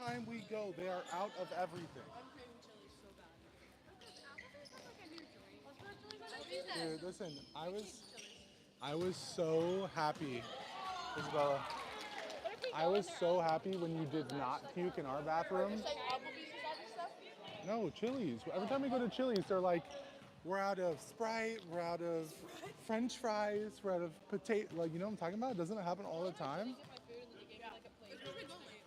time we go, they are out of everything. I'm craving chili so bad. Dude, listen, I was so happy, Isabella. I was so happy when you did not puke in our bathroom. Like Applebee's and stuff. No, Chili's. Every time we go to Chili's, they're like, we're out of Sprite, we're out of French fries, we're out of potato. Like, you know what I'm talking about? Doesn't it happen all the time? Get my food and then they gave me like a plate. It's really good late.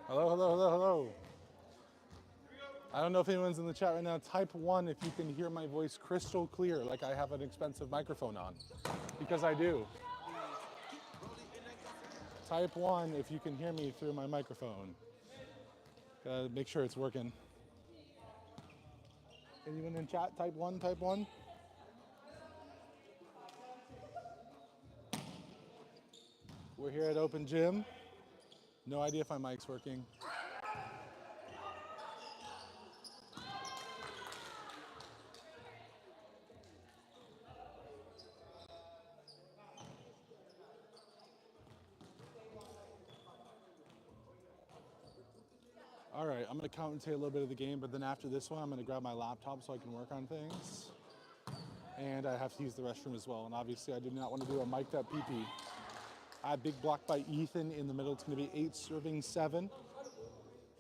Hello, hello, hello, hello. I don't know if anyone's in the chat right now. Type 1 if you can hear my voice crystal clear, like I have an expensive microphone on, because I do. Type 1 if you can hear me through my microphone. Gotta make sure it's working. Anyone in chat? Type 1, type 1. We're here at Open Gym. No idea if my mic's working. All right, I'm gonna commentate a little bit of the game, but then after this one, I'm gonna grab my laptop so I can work on things. And I have to use the restroom as well. And obviously I do not want to do a mic'd up PP. I have big block by Ethan in the middle. It's gonna be 8 serving 7.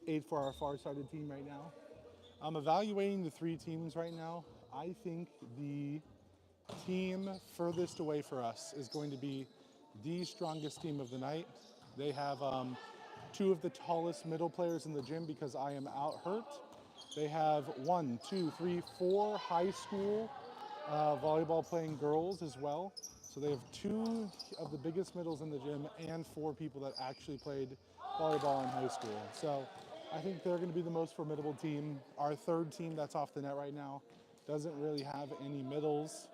8 for our far-sided team right now. I'm evaluating the 3 teams right now. I think the team furthest away for us is going to be the strongest team of the night. They have 2 of the tallest middle players in the gym because I am out hurt. They have 1, 2, 3, 4 high school volleyball playing girls as well. So they have 2 of the biggest middles in the gym and 4 people that actually played volleyball in high school. So I think they're going to be the most formidable team. Our 3rd team that's off the net right now doesn't really have any middles.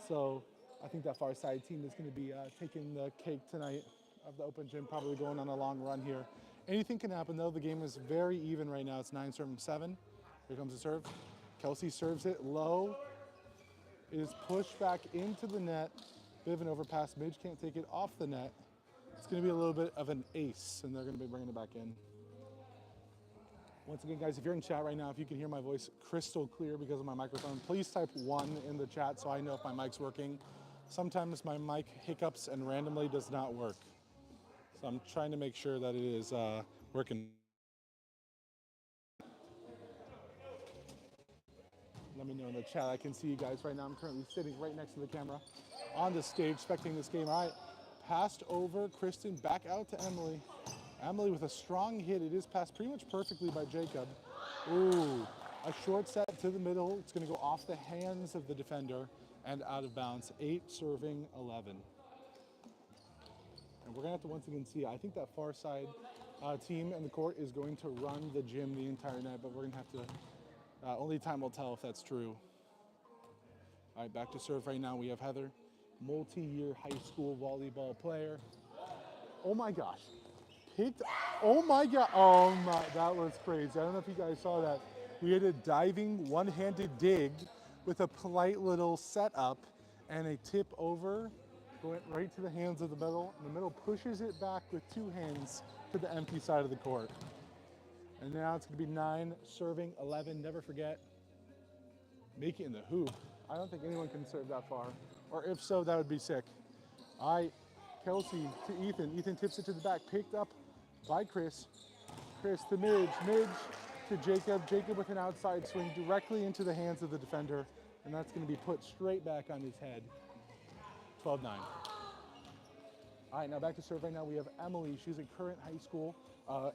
So I think that far side team is going to be taking the cake tonight of the Open Gym, probably going on a long run here. Anything can happen though. The game is very even right now. It's 9 serving 7. Here comes the serve. Kelsey serves it low. It is pushed back into the net. Bit of an overpass. Midge can't take it off the net. It's going to be a little bit of an ace, and they're going to be bringing it back in. Once again, guys, if you're in chat right now, if you can hear my voice crystal clear because of my microphone, please type 1 in the chat so I know if my mic's working. Sometimes my mic hiccups and randomly does not work. So I'm trying to make sure that it is working. Let me know in the chat. I can see you guys right now. I'm currently sitting right next to the camera on the stage, spectating this game. All right, passed over Kristen, back out to Emily. Emily with a strong hit. It is passed pretty much perfectly by Jacob. Ooh, a short set to the middle. It's going to go off the hands of the defender and out of bounds. 8 serving 11. And we're going to have to once again see. I think that far side team in the court is going to run the gym the entire night, but we're going to have to. Only time will tell if that's true. All right, back to serve right now. We have Heather, multi-year high school volleyball player. Oh my gosh. Oh my God, that was crazy. I don't know if you guys saw that. We had a diving one-handed dig with a polite little setup and a tip over, going right to the hands of the middle. The middle pushes it back with 2 hands to the empty side of the court. And now it's gonna be 9 serving 11, never forget. Make it in the hoop. I don't think anyone can serve that far. Or if so, that would be sick. All right, Kelsey to Ethan. Ethan tips it to the back, picked up by Chris. Chris to Midge. Midge to Jacob. Jacob with an outside swing directly into the hands of the defender. And that's gonna be put straight back on his head. 12-9. All right, now back to serve right now. We have Emily. She's a current high school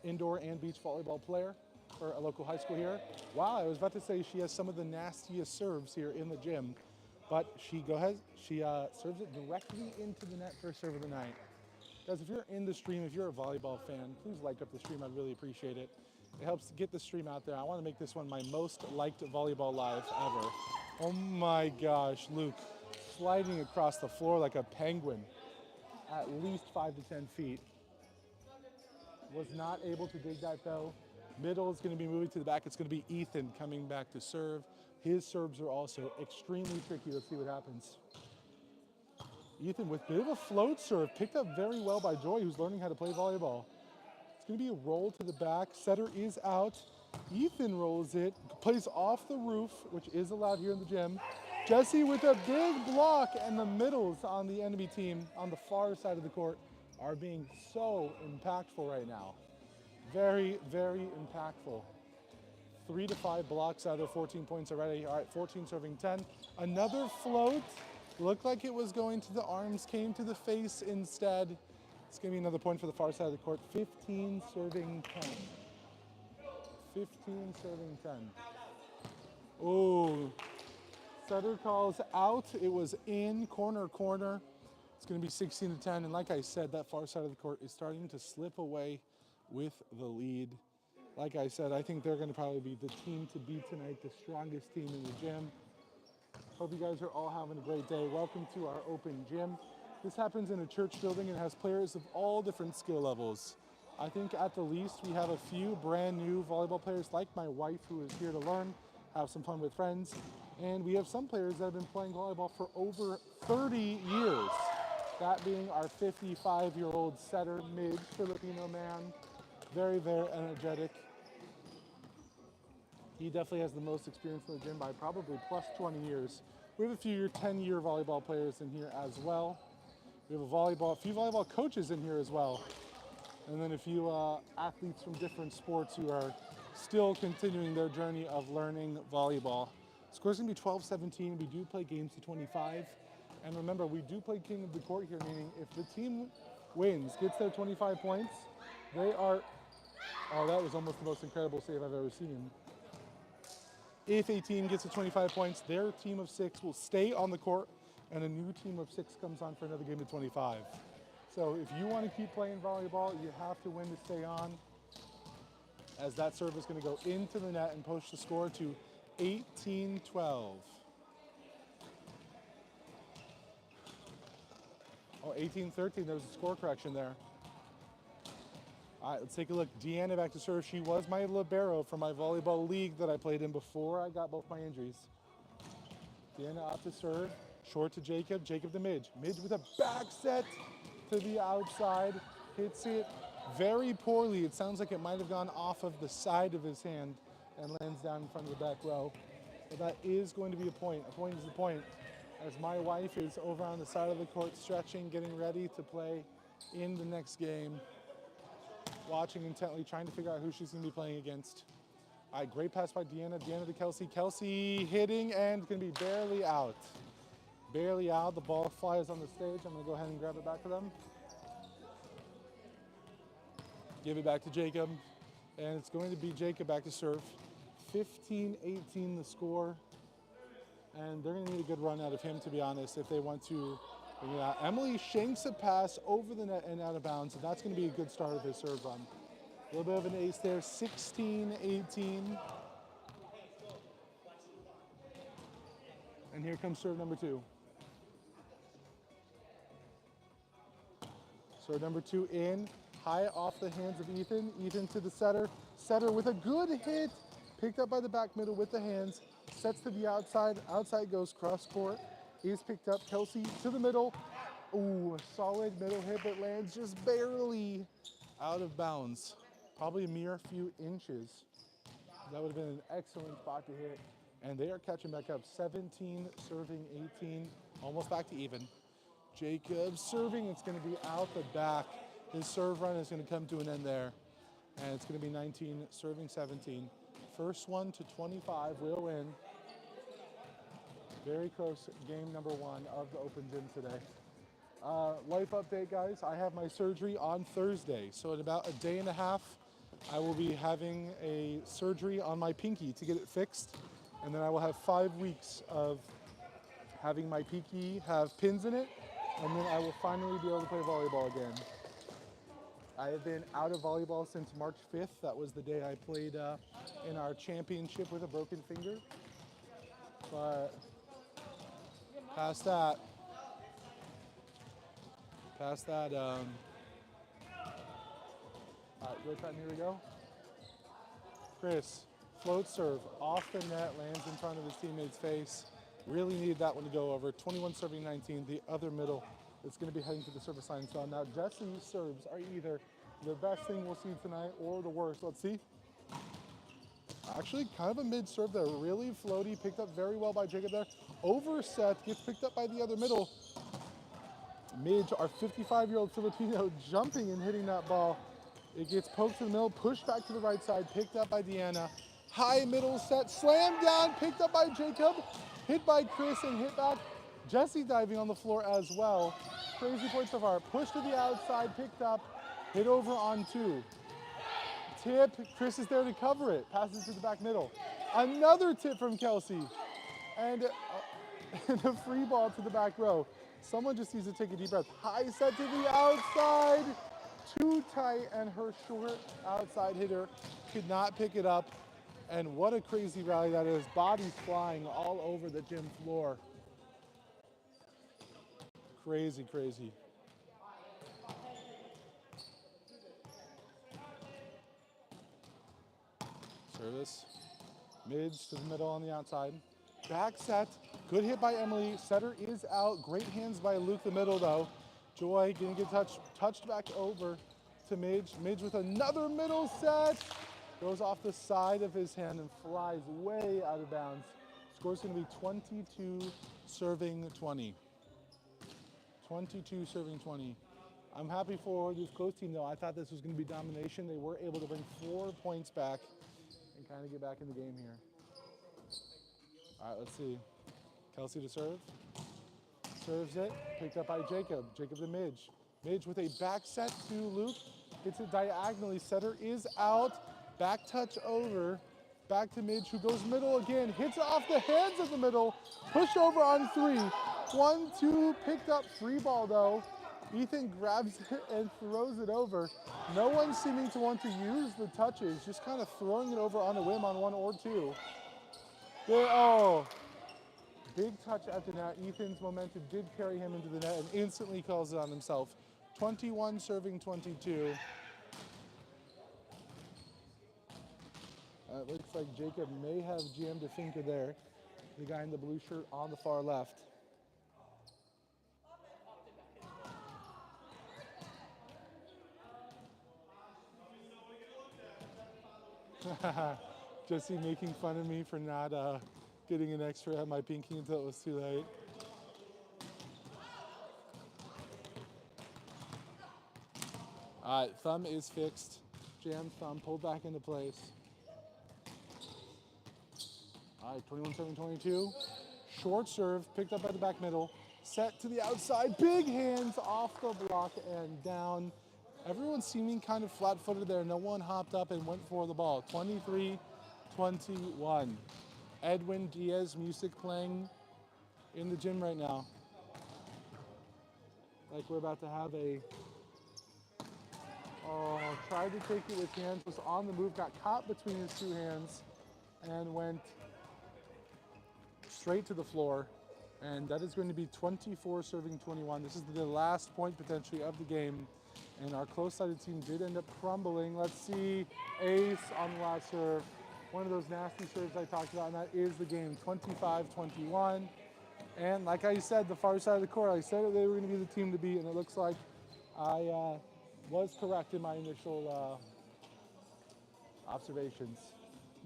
indoor and beach volleyball player for a local high school here. Wow, I was about to say she has some of the nastiest serves here in the gym, but she serves it directly into the net for serve of the night. Guys, if you're in the stream, if you're a volleyball fan, please like up the stream. I'd really appreciate it. It helps get the stream out there. I want to make this one my most liked volleyball live ever. Oh my gosh, Luke, sliding across the floor like a penguin at least 5 to 10 feet. Was not able to dig that though. Middle is going to be moving to the back. It's going to be Ethan coming back to serve. His serves are also extremely tricky. Let's see what happens. Ethan with a bit of a float serve, picked up very well by Joy, who's learning how to play volleyball. It's going to be a roll to the back. Setter is out. Ethan rolls it, plays off the roof, which is allowed here in the gym. Jesse with a big block, and the middles on the enemy team on the far side of the court are being so impactful right now. Very, very impactful. 3 to 5 blocks out of 14 points already. All right, 14 serving 10. Another float. Looked like it was going to the arms, came to the face instead. It's going to be another point for the far side of the court. 15 serving 10. 15 serving 10. Oh, setter calls out. It was in, corner. It's going to be 16 to 10. And like I said, that far side of the court is starting to slip away with the lead. Like I said, I think they're going to probably be the team to beat tonight, the strongest team in the gym. Hope you guys are all having a great day. Welcome to our open gym. This happens in a church building and has players of all different skill levels. I think at the least we have a few brand new volleyball players like my wife who is here to learn, have some fun with friends. And we have some players that have been playing volleyball for over 30 years. That being our 55-year-old setter, mid Filipino man. Very, very energetic. He definitely has the most experience in the gym by probably plus 20 years. We have a few 10-year volleyball players in here as well. We have a few volleyball coaches in here as well. And then a few athletes from different sports who are still continuing their journey of learning volleyball. Score's gonna be 12-17. We do play games to 25. And remember, we do play king of the court here, meaning if the team wins, gets their 25 points, they are, oh, that was almost the most incredible save I've ever seen. If a team gets to 25 points, their team of 6 will stay on the court, and a new team of 6 comes on for another game of 25. So if you want to keep playing volleyball, you have to win to stay on, as that serve is going to go into the net and push the score to 18-12. Oh, 18-13, there was a score correction there. All right, let's take a look. Deanna back to serve. She was my libero for my volleyball league that I played in before I got both my injuries. Deanna out to serve. Short to Jacob. Jacob to Midge. Midge with a back set to the outside. Hits it very poorly. It sounds like it might have gone off of the side of his hand and lands down in front of the back row. But that is going to be a point. A point is a point. As my wife is over on the side of the court stretching, getting ready to play in the next game. Watching intently, trying to figure out who she's going to be playing against. All right, great pass by Deanna. Deanna to Kelsey. Kelsey hitting and going to be barely out. Barely out. The ball flies on the stage. I'm going to go ahead and grab it back for them. Give it back to Jacob. And it's going to be Jacob back to serve. 15-18 the score. And they're going to need a good run out of him, to be honest, if they want to. Yeah, Emily shanks a pass over the net and out of bounds, and that's going to be a good start of his serve run. A little bit of an ace there, 16-18. And here comes serve number 2. Serve number 2 in, high off the hands of Ethan. Ethan to the setter. Setter with a good hit, picked up by the back middle with the hands. Sets to the outside. Outside goes cross court. Is picked up. Kelsey to the middle. Ooh, a solid middle hit that lands just barely out of bounds. Probably a mere few inches. That would have been an excellent spot to hit. And they are catching back up. 17 serving 18. Almost back to even. Jacob serving. It's going to be out the back. His serve run is going to come to an end there. And it's going to be 19 serving 17. First one to 25 will win. Very close game number 1 of the open gym today. Life update, guys. I have my surgery on Thursday. So in about a day and a half, I will be having a surgery on my pinky to get it fixed. And then I will have 5 weeks of having my pinky have pins in it. And then I will finally be able to play volleyball again. I have been out of volleyball since March 5th. That was the day I played in our championship with a broken finger. But past that, Good time, here we go. Chris, float serve, off the net, lands in front of his teammate's face. Really needed that one to go over. 21 serving 19, the other middle is going to be heading to the service line. So now Jesse's serves are either the best thing we'll see tonight or the worst. Let's see. Actually, kind of a mid serve there, really floaty, picked up very well by Jacob there. Overset, gets picked up by the other middle. Midge, our 55-year-old Filipino, jumping and hitting that ball. It gets poked to the middle, pushed back to the right side, picked up by Deanna. High middle set, slammed down, picked up by Jacob, hit by Chris and hit back. Jesse diving on the floor as well. Crazy point so far. Push to the outside, picked up, hit over on 2. Tip, Chris is there to cover it, passes to the back middle. Another tip from Kelsey, and a free ball to the back row. Someone just needs to take a deep breath. High set to the outside, too tight, and her short outside hitter could not pick it up. And what a crazy rally that is. Bodies flying all over the gym floor. Crazy, crazy. Service, mids to the middle on the outside. Back set, good hit by Emily. Setter is out, great hands by Luke the middle though. Joy gonna get touched back over to Midge. Midge with another middle set. Goes off the side of his hand and flies way out of bounds. Score's gonna be 22 serving 20. 22 serving 20. I'm happy for this close team though. I thought this was gonna be domination. They were able to bring 4 points back and kind of get back in the game here. All right, let's see. Kelsey to serve. Serves it, picked up by Jacob. Jacob to Midge. Midge with a back set to Luke. Hits it diagonally. Setter is out. Back touch over. Back to Midge, who goes middle again. Hits it off the hands of the middle. Push over on 3. 1, 2, picked up. Free ball though. Ethan grabs it and throws it over. No one seeming to want to use the touches, just kind of throwing it over on a whim on 1 or 2. There, oh, big touch at the net. Ethan's momentum did carry him into the net and instantly calls it on himself. 21 serving 22. It looks like Jacob may have jammed a finger there. The guy in the blue shirt on the far left. Jesse making fun of me for not getting an X-ray on my pinky until it was too late. All right, thumb is fixed. Jammed thumb pulled back into place. All right, 21-7-22. Short serve, picked up by the back middle. Set to the outside, big hands off the block and down. Everyone seeming kind of flat-footed there. No one hopped up and went for the ball. 23-21. Edwin Diaz music playing in the gym right now. Like we're about to have a, oh, tried to take it with hands, was on the move, got caught between his 2 hands and went straight to the floor. And that is going to be 24 serving 21. This is the last point potentially of the game. And our close-sided team did end up crumbling. Let's see, ace on the last serve. One of those nasty serves I talked about, and that is the game, 25-21. And like I said, the far side of the court, I said they were going to be the team to beat, and it looks like I was correct in my initial observations.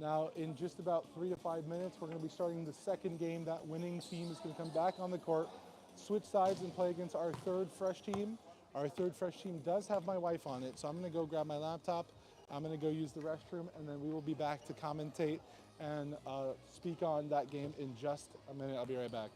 Now, in just about 3 to 5 minutes, we're going to be starting the second game. That winning team is going to come back on the court, switch sides, and play against our 3rd fresh team. Our 3rd fresh team does have my wife on it, so I'm going to go grab my laptop. I'm going to go use the restroom, and then we will be back to commentate and speak on that game in just a minute. I'll be right back.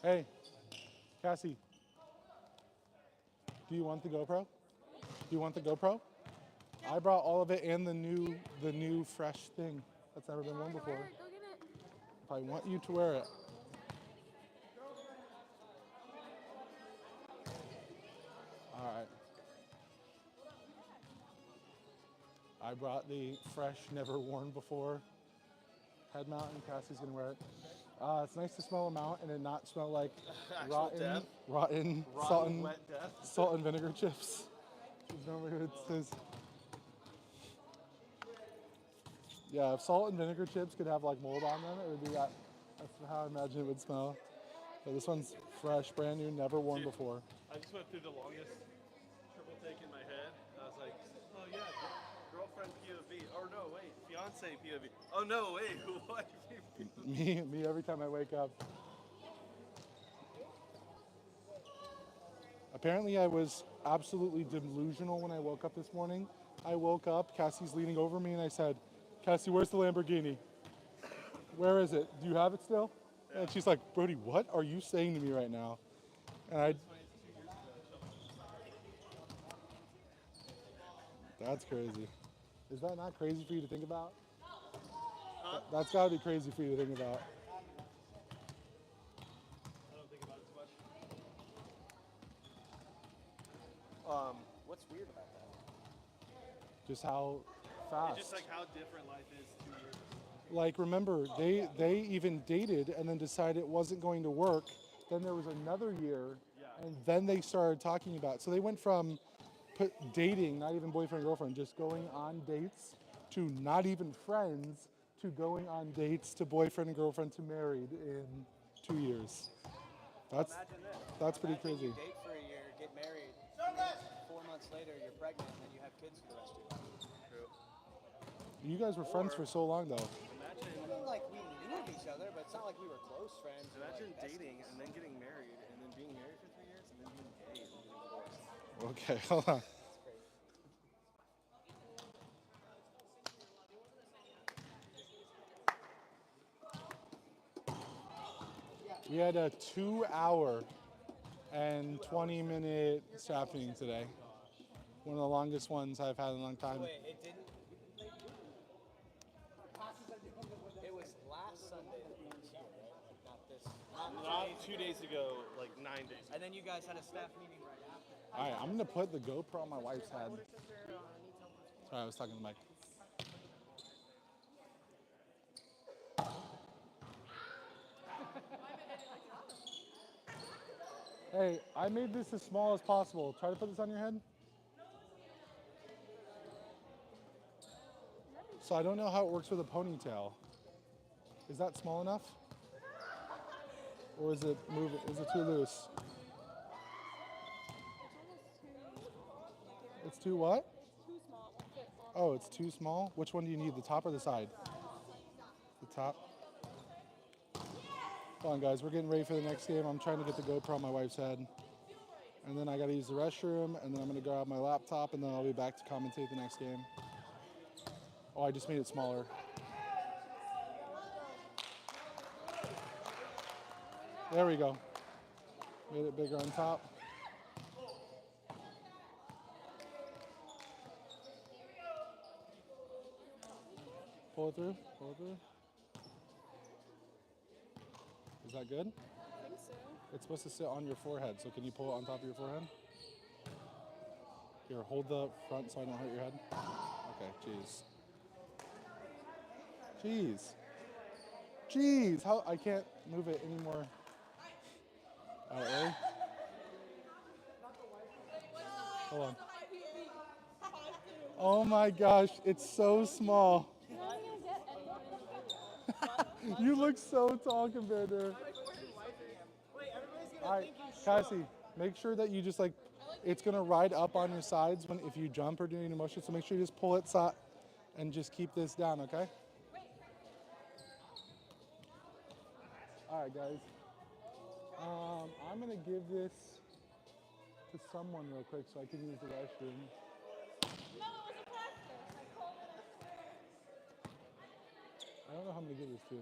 Hey, Cassie, do you want the GoPro? Do you want the GoPro? Yeah. I brought all of it and the new fresh thing that's never been worn before. Go get it. If I want you to wear it. All right. I brought the fresh, never worn before head mount, and Cassie's gonna wear it. It's nice to smell a mount and it not smell like rotten Wet death. salt and vinegar chips. Is normally what it says. Yeah, if salt and vinegar chips could have like mold on them, it would be that. That's how I imagine it would smell. But this one's fresh, brand new, never worn before. I just went through the longest triple take in my head. I was like, oh yeah, girlfriend POV. Or no, wait, fiance POV. Oh no, wait, wife POV. Me every time I wake up. Apparently I was absolutely delusional when I woke up this morning. I woke up, Cassie's leaning over me, and I said, Cassie, where's the Lamborghini? Where is it? Do you have it still? Yeah. And she's like, Brody, what are you saying to me right now? And that's crazy. Is that not crazy for you to think about? Huh? That's gotta be crazy for you to think about. I don't think about it too much. What's weird about that? Just how fast. It's just like how different life is 2 years. Like, remember, they even dated and then decided it wasn't going to work. Then there was another year, and then they started talking about it. So they went from dating, not even boyfriend, girlfriend, just going on dates, to not even friends, to going on dates, to boyfriend and girlfriend, to married in 2 years. That's pretty crazy. You date for a year, get married, 4 months later you're pregnant, and then you have kids for the rest of your life. True. You guys were friends for so long, though. I mean, like, we knew of each other, but it's not like we were close friends. Imagine dating and then getting married and then being married for 3 years and then being gay and then getting divorced. Okay, hold on. We had a 2-hour and 20-minute staffing today. One of the longest ones I've had in a long time. Wait, it didn't? It was last Sunday that we was here, right? Not this. Not 2 days ago, like 9 days ago. And then you guys had a staff meeting right after. All right, I'm gonna put the GoPro on my wife's head. Sorry, I was talking to Mike. Hey, I made this as small as possible. Try to put this on your head. So I don't know how it works with a ponytail. Is that small enough? Or is it too loose? It's too what? Too small. It won't fit. Oh, it's too small? Which one do you need, the top or the side? The top? Hold on, guys, we're getting ready for the next game. I'm trying to get the GoPro on my wife's head. And then I gotta use the restroom, and then I'm gonna grab my laptop, and then I'll be back to commentate the next game. Oh, I just made it smaller. There we go. Made it bigger on top. Pull it through, pull it through. Is that good? I think so. It's supposed to sit on your forehead, so can you pull it on top of your forehead? Here, hold the front so I don't hurt your head. Okay, jeez. Jeez. Jeez, how, I can't move it anymore. All right, ready? Hold on. Oh my gosh, it's so small. You're not gonna get anything. You look so tall compared to her. All right, Cassie, make sure that you just like, it's gonna ride up on your sides when if you jump or do any motion. So make sure you just pull it and just keep this down, okay? All right, guys. I'm gonna give this to someone real quick so I can use the restroom. No, it was a practice. I called it. I don't know how I'm gonna give this to.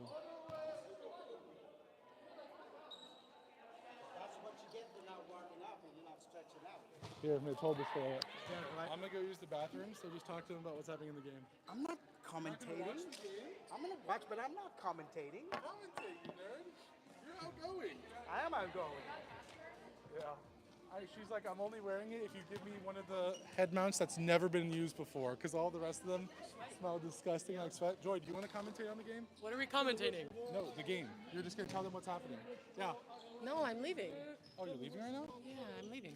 That's what you get for not warming up and you're not stretching out. Here, I'm gonna hold this for it. I'm gonna go use the bathroom, so just talk to them about what's happening in the game. I'm not commentating. I'm gonna watch, but I'm not commentating. Commentate, you nerd. You're outgoing. I am outgoing. Yeah. She's like, I'm only wearing it if you give me one of the head mounts that's never been used before, because all the rest of them smell disgusting like sweat. Joy, do you want to commentate on the game? What are we commentating? No, the game. You're just going to tell them what's happening. Yeah. No, I'm leaving. Oh, you're leaving right now? Yeah, I'm leaving.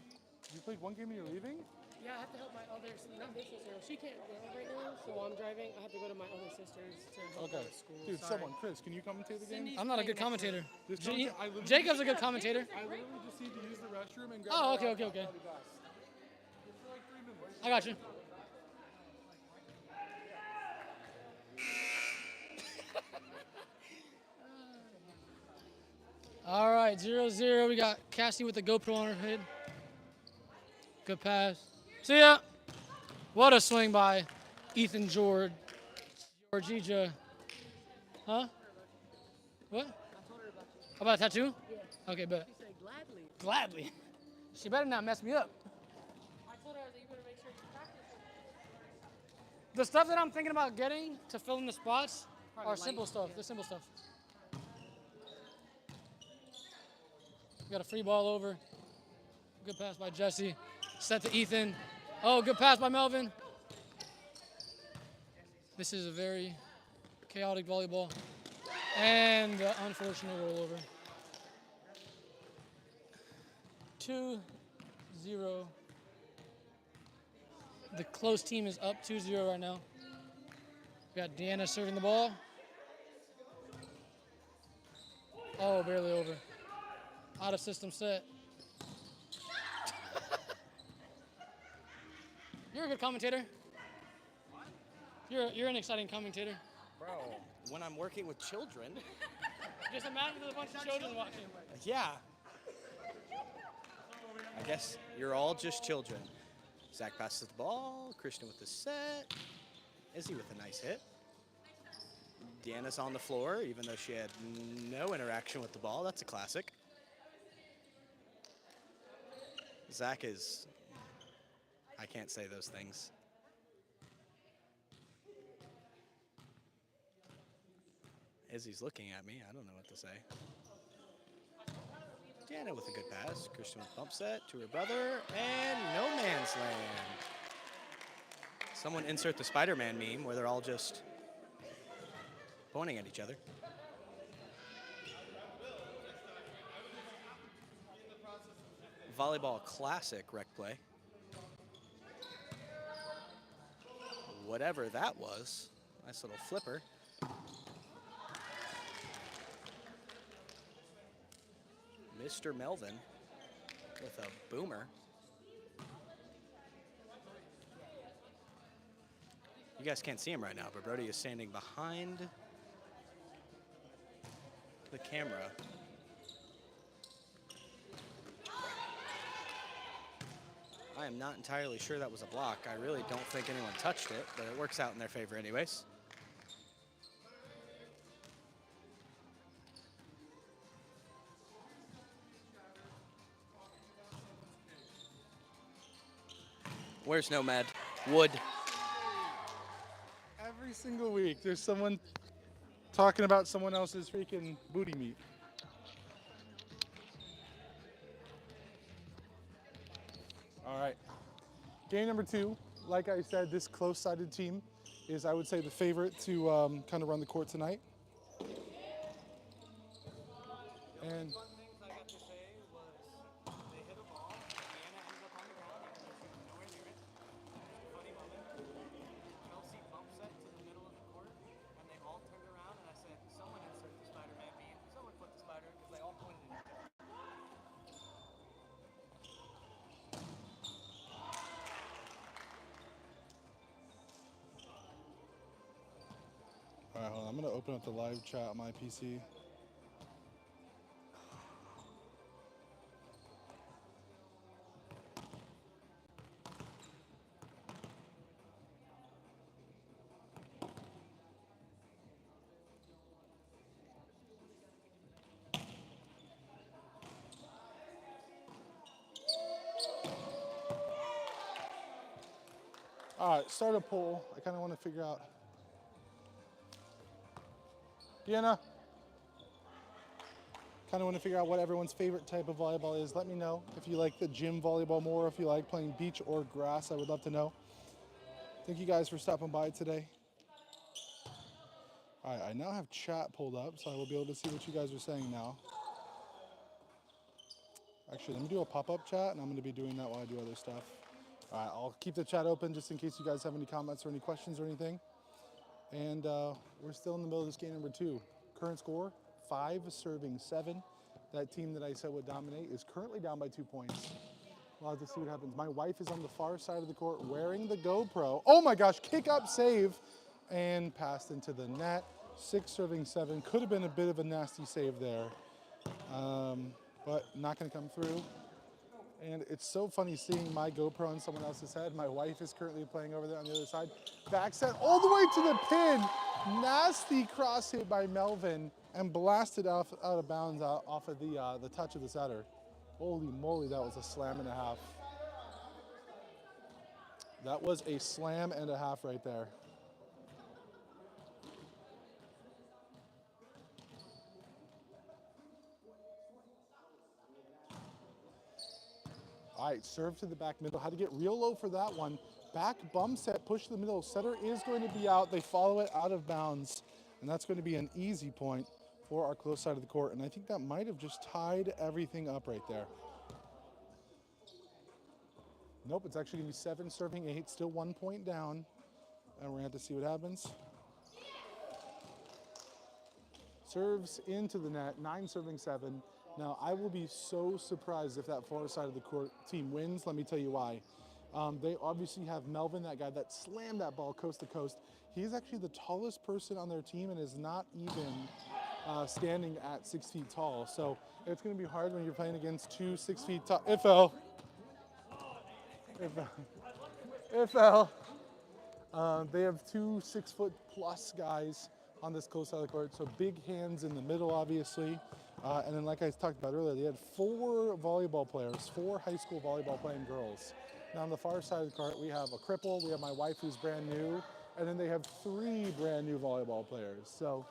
You played one game and you're leaving? Yeah, I have to help my other, not this sister. She can't go right now, so I'm driving. I have to go to my other sisters to help her Okay. at school. Dude, Sorry. someone, Chris, can you commentate the game? I'm not a good commentator. Just Jacob's a good commentator. I literally just need to use the restroom and grab Oh, my okay. laptop. I'll be back. For like 3 minutes. I got you. All right, 0-0. We got Cassie with the GoPro on her head. Good pass. See ya. What a swing by Ethan Georgija. Huh? What? About a tattoo? Yeah. Okay, bet. She said gladly. Gladly. She better not mess me up. I told her that you better make sure you practice. The stuff that I'm thinking about getting to fill in the spots Probably are simple light, stuff. yeah. They're simple stuff. Got a free ball over. Good pass by Jesse. Set to Ethan. Oh, good pass by Melvin. This is a very chaotic volleyball. And the unfortunate rollover. 2-0. The close team is up 2-0 right now. We got Deanna serving the ball. Oh, barely over. Out of system set. You're a good commentator. You're an exciting commentator. Bro, when I'm working with children, Just imagine there's a bunch of children watching. yeah. I guess you're all just children. Zach passes the ball. Christian with the set. Izzy with a nice hit. Deanna's on the floor, even though she had no interaction with the ball. That's a classic. Zach is, I can't say those things. Izzy's looking at me. I don't know what to say. Deanna with a good pass. Christian with bump set to her brother. And no man's land. Someone insert the Spider-Man meme where they're all just pointing at each other. Volleyball classic rec play. Whatever that was. Nice little flipper. Mr. Melvin with a boomer. You guys can't see him right now, but Brody is standing behind the camera. I am not entirely sure that was a block. I really don't think anyone touched it, but it works out in their favor anyways. Where's Nomad? Wood. Every single week, there's someone talking about someone else's freaking booty meat. All right. Game number 2. Like I said, this close-sided team is, I would say, the favorite to kind of run the court tonight. And Fun things I got to say was they hit a ball, Deanna ended up on the ground, she was nowhere near it. Funny moment. Chelsea bump set to the middle of the court, and they all turned around, and I said, someone insert the Spider-Man meme. Someone put the spider, because they all pointed at each other. all right, hold on. I'm gonna open up the live chat on my PC. All right, start a poll. I kind of want to figure out. Deanna, Kind of want to figure out what everyone's favorite type of volleyball is. Let me know if you like the gym volleyball more, if you like playing beach or grass. I would love to know. Thank you guys for stopping by today. All right, I now have chat pulled up, so I will be able to see what you guys are saying now. Actually, let me do a pop-up chat, and I'm going to be doing that while I do other stuff. All right, I'll keep the chat open just in case you guys have any comments or any questions or anything. And we're still in the middle of this game number 2. Current score, 5 serving 7. That team that I said would dominate is currently down by 2 points. We'll have to see what happens. My wife is on the far side of the court wearing the GoPro. Oh my gosh, kick up save and passed into the net. 6 serving 7. Could have been a bit of a nasty save there, but not going to come through. And it's so funny seeing my GoPro on someone else's head. My wife is currently playing over there on the other side. Back set all the way to the pin. Nasty cross hit by Melvin and blasted out of bounds off of the touch of the setter. Holy moly, that was a slam and a half. That was a slam and a half right there. All right, serve to the back middle. Had to get real low for that one. Back bump set, push to the middle. Setter is going to be out. They follow it out of bounds, and that's going to be an easy point for our close side of the court. And I think that might have just tied everything up right there. Nope, it's actually going to be 7 serving 8, still 1 point down. And we're going to have to see what happens. Serves into the net, 9 serving 7. Now, I will be so surprised if that far side of the court team wins. Let me tell you why. They obviously have Melvin, that guy that slammed that ball coast to coast. He's actually the tallest person on their team and is not even standing at 6 feet tall. So it's going to be hard when you're playing against 2 6 feet tall. It fell. It fell. They have 2 6-foot-plus guys on this close side of the court, so big hands in the middle, obviously. And then, like I talked about earlier, they had 4 volleyball players, 4 high school volleyball playing girls. Now, on the far side of the court, we have a cripple, we have my wife who's brand new, and then they have 3 brand new volleyball players, so,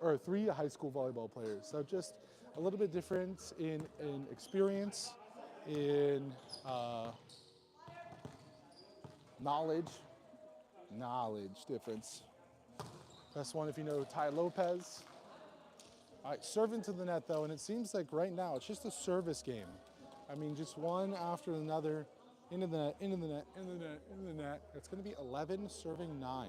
or 3 high school volleyball players. So just a little bit different in experience, in knowledge difference. Best one if you know Ty Lopez. All right, serve into the net though, and it seems like right now it's just a service game. I mean, just one after another, into the net, into the net, into the net, into the net. It's going to be 11 serving 9.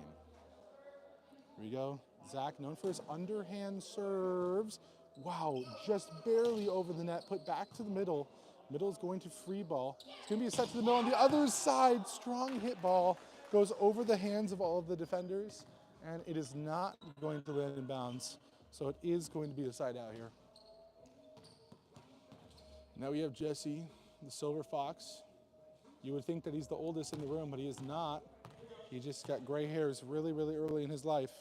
Here we go. Zach, known for his underhand serves. Wow, just barely over the net, put back to the middle. Middle is going to free ball. It's going to be a set to the middle on the other side. Strong hit ball goes over the hands of all of the defenders, and it is not going to land in bounds. So it is going to be a side out here. Now we have Jesse, the Silver Fox. You would think that he's the oldest in the room, but he is not. He just got gray hairs really, really early in his life.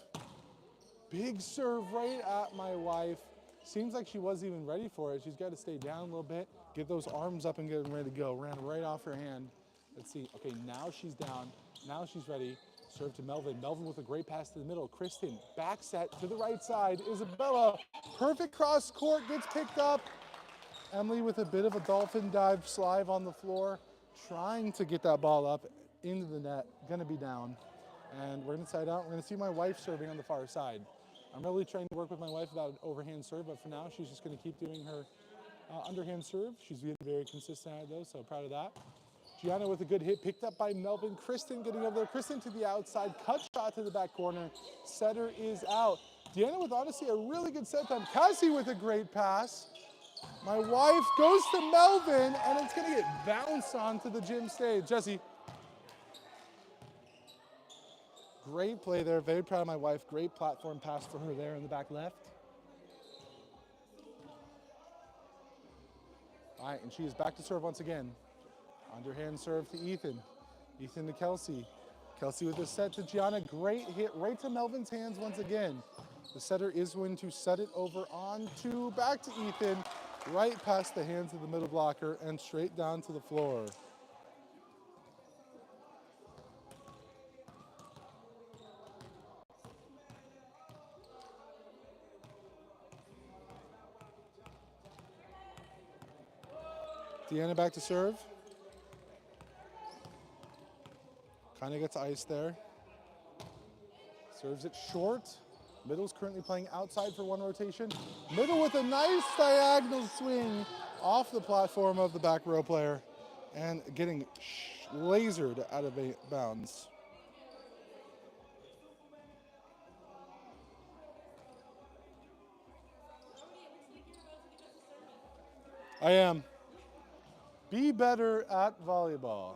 Big serve right at my wife. Seems like she wasn't even ready for it. She's got to stay down a little bit, get those arms up and get them ready to go. Ran right off her hand. Let's see. Okay, now she's down. Now she's ready. Serve to Melvin. Melvin with a great pass to the middle. Kristen, back set to the right side. Isabella, perfect cross court, gets picked up. Emily with a bit of a dolphin dive slide on the floor, trying to get that ball up into the net. Gonna be down. And we're gonna side out. We're gonna see my wife serving on the far side. I'm really trying to work with my wife without an overhand serve, but for now, she's just gonna keep doing her underhand serve. She's been very consistent at it though, so proud of that. Gianna with a good hit, picked up by Melvin. Kristen getting over there. Kristen to the outside, cut shot to the back corner. Setter is out. Deanna with honestly a really good set time. Cassie with a great pass. My wife goes to Melvin, and it's gonna get bounced onto the gym stage. Jesse. Great play there, very proud of my wife. Great platform pass for her there in the back left. All right, and she is back to serve once again. Underhand serve to Ethan. Ethan to Kelsey. Kelsey with a set to Gianna. Great hit right to Melvin's hands once again. The setter is going to set it over on to, back to Ethan. Right past the hands of the middle blocker and straight down to the floor. Deanna back to serve. Kind of gets ice there. Serves it short. Middle's currently playing outside for one rotation. Middle with a nice diagonal swing off the platform of the back row player and getting lasered out of bounds. I am. Be better at volleyball.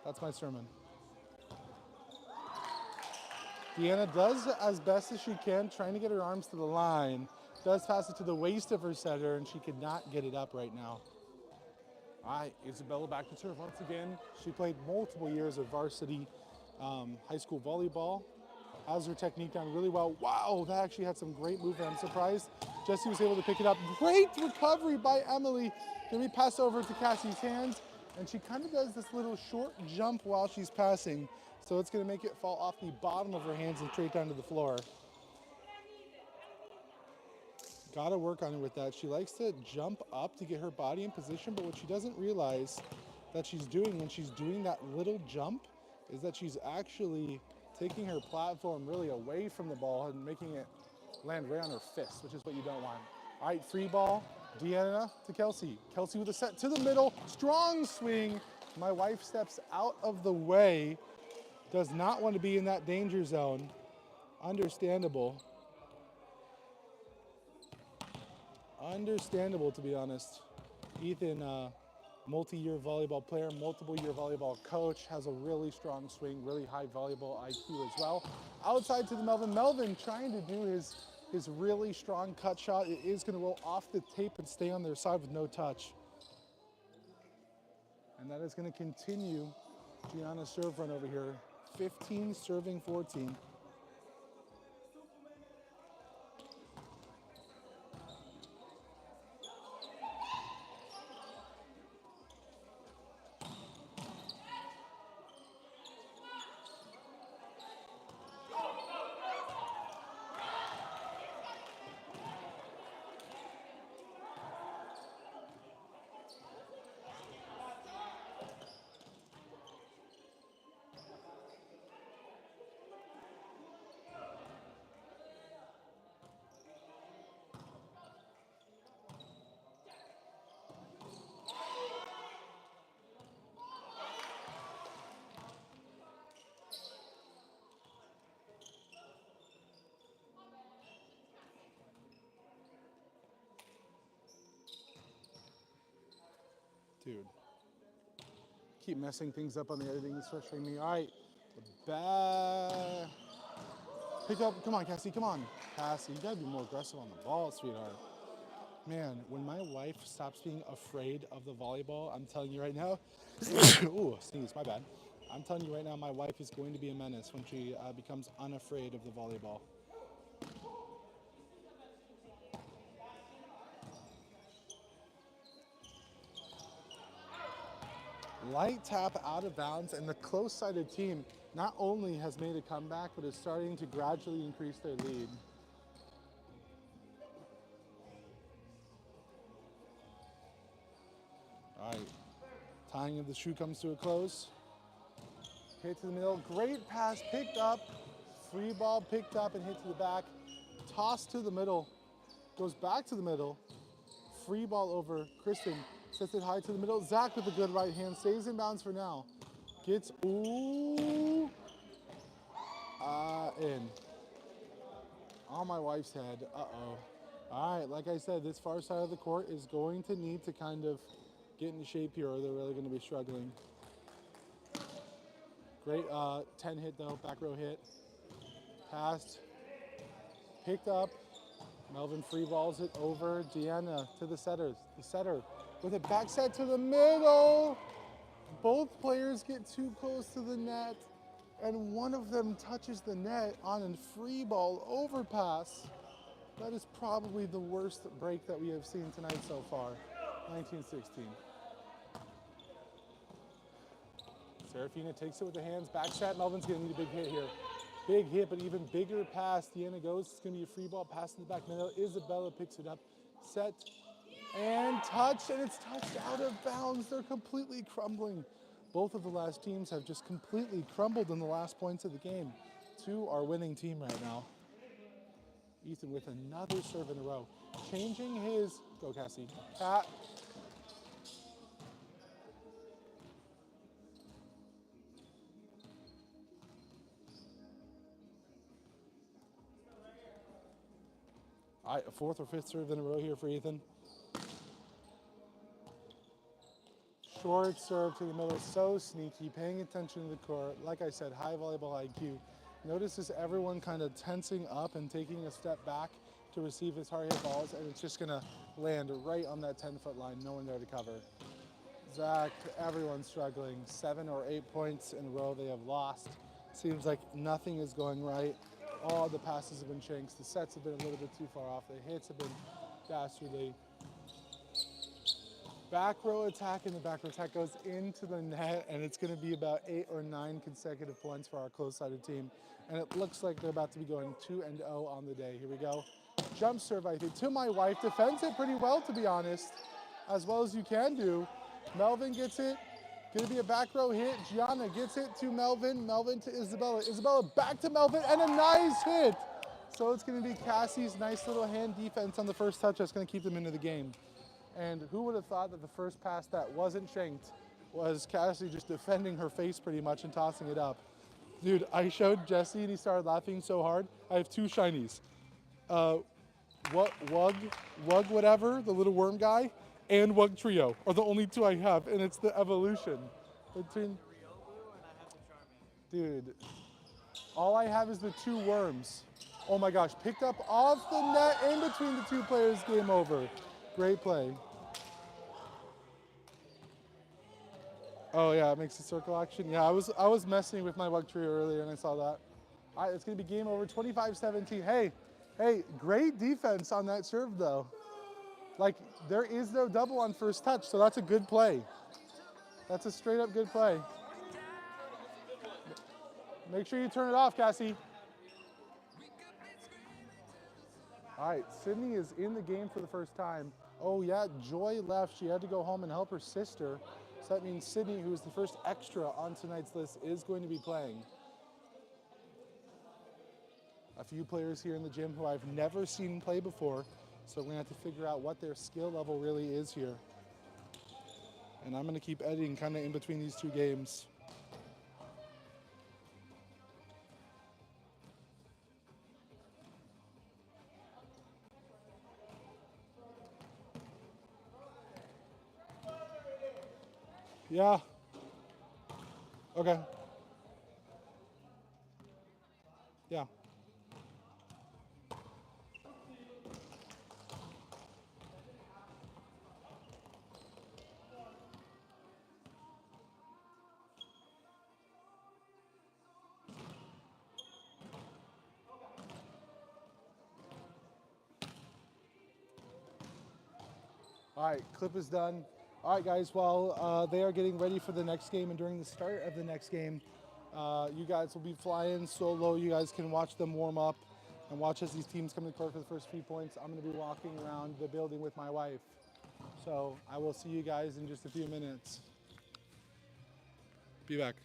That's my sermon. Deanna does as best as she can, trying to get her arms to the line. Does pass it to the waist of her setter, and she could not get it up right now. All right, Isabella back to serve once again. She played multiple years of varsity high school volleyball. Has her technique down really well. Wow, that actually had some great movement. I'm surprised Jessie was able to pick it up. Great recovery by Emily. Then we pass over to Cassie's hands, and she kind of does this little short jump while she's passing. So it's gonna make it fall off the bottom of her hands and straight down to the floor. Gotta work on it with that. She likes to jump up to get her body in position, but what she doesn't realize that she's doing when she's doing that little jump is that she's actually taking her platform really away from the ball and making it land right on her fist, which is what you don't want. All right, free ball, Deanna to Kelsey. Kelsey with a set to the middle, strong swing. My wife steps out of the way, does not want to be in that danger zone. Understandable. Understandable, to be honest. Ethan, multi-year volleyball player, multiple-year volleyball coach, has a really strong swing, really high volleyball IQ as well. Outside to the Melvin. Melvin trying to do his really strong cut shot. It is going to roll off the tape and stay on their side with no touch. And that is going to continue Gianna's serve run over here. 15 serving 14. Dude, keep messing things up on the editing, it's frustrating me. All right, back. Pick up, come on, Cassie, come on. Cassie, you gotta be more aggressive on the ball, sweetheart. Man, when my wife stops being afraid of the volleyball, I'm telling you right now, ooh, sneeze, my bad. I'm telling you right now, my wife is going to be a menace when she becomes unafraid of the volleyball. Light tap out of bounds, and the close-sided team not only has made a comeback, but is starting to gradually increase their lead. All right, tying of the shoe comes to a close. Hit to the middle, great pass picked up, free ball picked up and hit to the back, toss to the middle, goes back to the middle, free ball over Kristen. Sets it high to the middle. Zach with a good right hand. Stays in bounds for now. Gets, ooh, in. On my wife's head. Uh-oh. All right, like I said, this far side of the court is going to need to kind of get into shape here or they're really going to be struggling. Great 10 hit though, back row hit. Passed. Picked up. Melvin free balls it over. Deanna to the setter. The setter with a back set to the middle. Both players get too close to the net, and one of them touches the net on a free ball overpass. That is probably the worst break that we have seen tonight so far. 19-16. Serafina takes it with the hands, back set. Melvin's gonna need a big hit here. Big hit, but even bigger pass. Deanna goes, it's gonna be a free ball, pass in the back middle. Isabella picks it up, set, and touch, and it's touched out of bounds. They're completely crumbling. Both of the last teams have just completely crumbled in the last points of the game to our winning team right now. Ethan with another serve in a row. Changing his, go Cassie, Cat. All right, a fourth or fifth serve in a row here for Ethan. Short serve to the middle, so sneaky, paying attention to the court. Like I said, high volleyball IQ. Notice this everyone kind of tensing up and taking a step back to receive his hard hit balls, and it's just gonna land right on that 10-foot line, no one there to cover. Zach, everyone's struggling. 7 or 8 points in a row they have lost. Seems like nothing is going right. All the passes have been shanks. The sets have been a little bit too far off. The hits have been dastardly. Back row attack, and the back row attack goes into the net, and it's going to be about 8 or 9 consecutive points for our close-sided team. And it looks like they're about to be going 2-0 on the day. Here we go. Jump serve, I think, to my wife. Defends it pretty well, to be honest, as well as you can do. Melvin gets it. Going to be a back row hit. Gianna gets it to Melvin. Melvin to Isabella. Isabella back to Melvin, and a nice hit. So it's going to be Cassie's nice little hand defense on the first touch that's going to keep them into the game. And who would have thought that the first pass that wasn't shanked was Cassie just defending her face pretty much and tossing it up. Dude, I showed Jesse and he started laughing so hard. I have 2 shinies. Wug whatever, the little worm guy, and Wug Trio are the only 2 I have, and it's the evolution. Between, dude, all I have is the 2 worms. Oh my gosh, picked up off the net in between the 2 players, game over. Great play. Oh yeah, it makes a circle action. Yeah, I was messing with my Wug Trio earlier and I saw that. All right, it's gonna be game over, 25-17. Hey, great defense on that serve though. Like, there is no double on first touch, so that's a good play. That's a straight up good play. Make sure you turn it off, Cassie. All right, Sydney is in the game for the first time. Oh yeah, Joy left. She had to go home and help her sister. So that means Sydney, who is the first extra on tonight's list, is going to be playing. A few players here in the gym who I've never seen play before, so we're gonna have to figure out what their skill level really is here. And I'm gonna keep editing kind of in between these 2 games. Yeah. Okay. Yeah. All right, clip is done. All right, guys, while they are getting ready for the next game and during the start of the next game, you guys will be flying solo. You guys can watch them warm up and watch as these teams come to the court for the first few points. I'm going to be walking around the building with my wife. So I will see you guys in just a few minutes. Be back.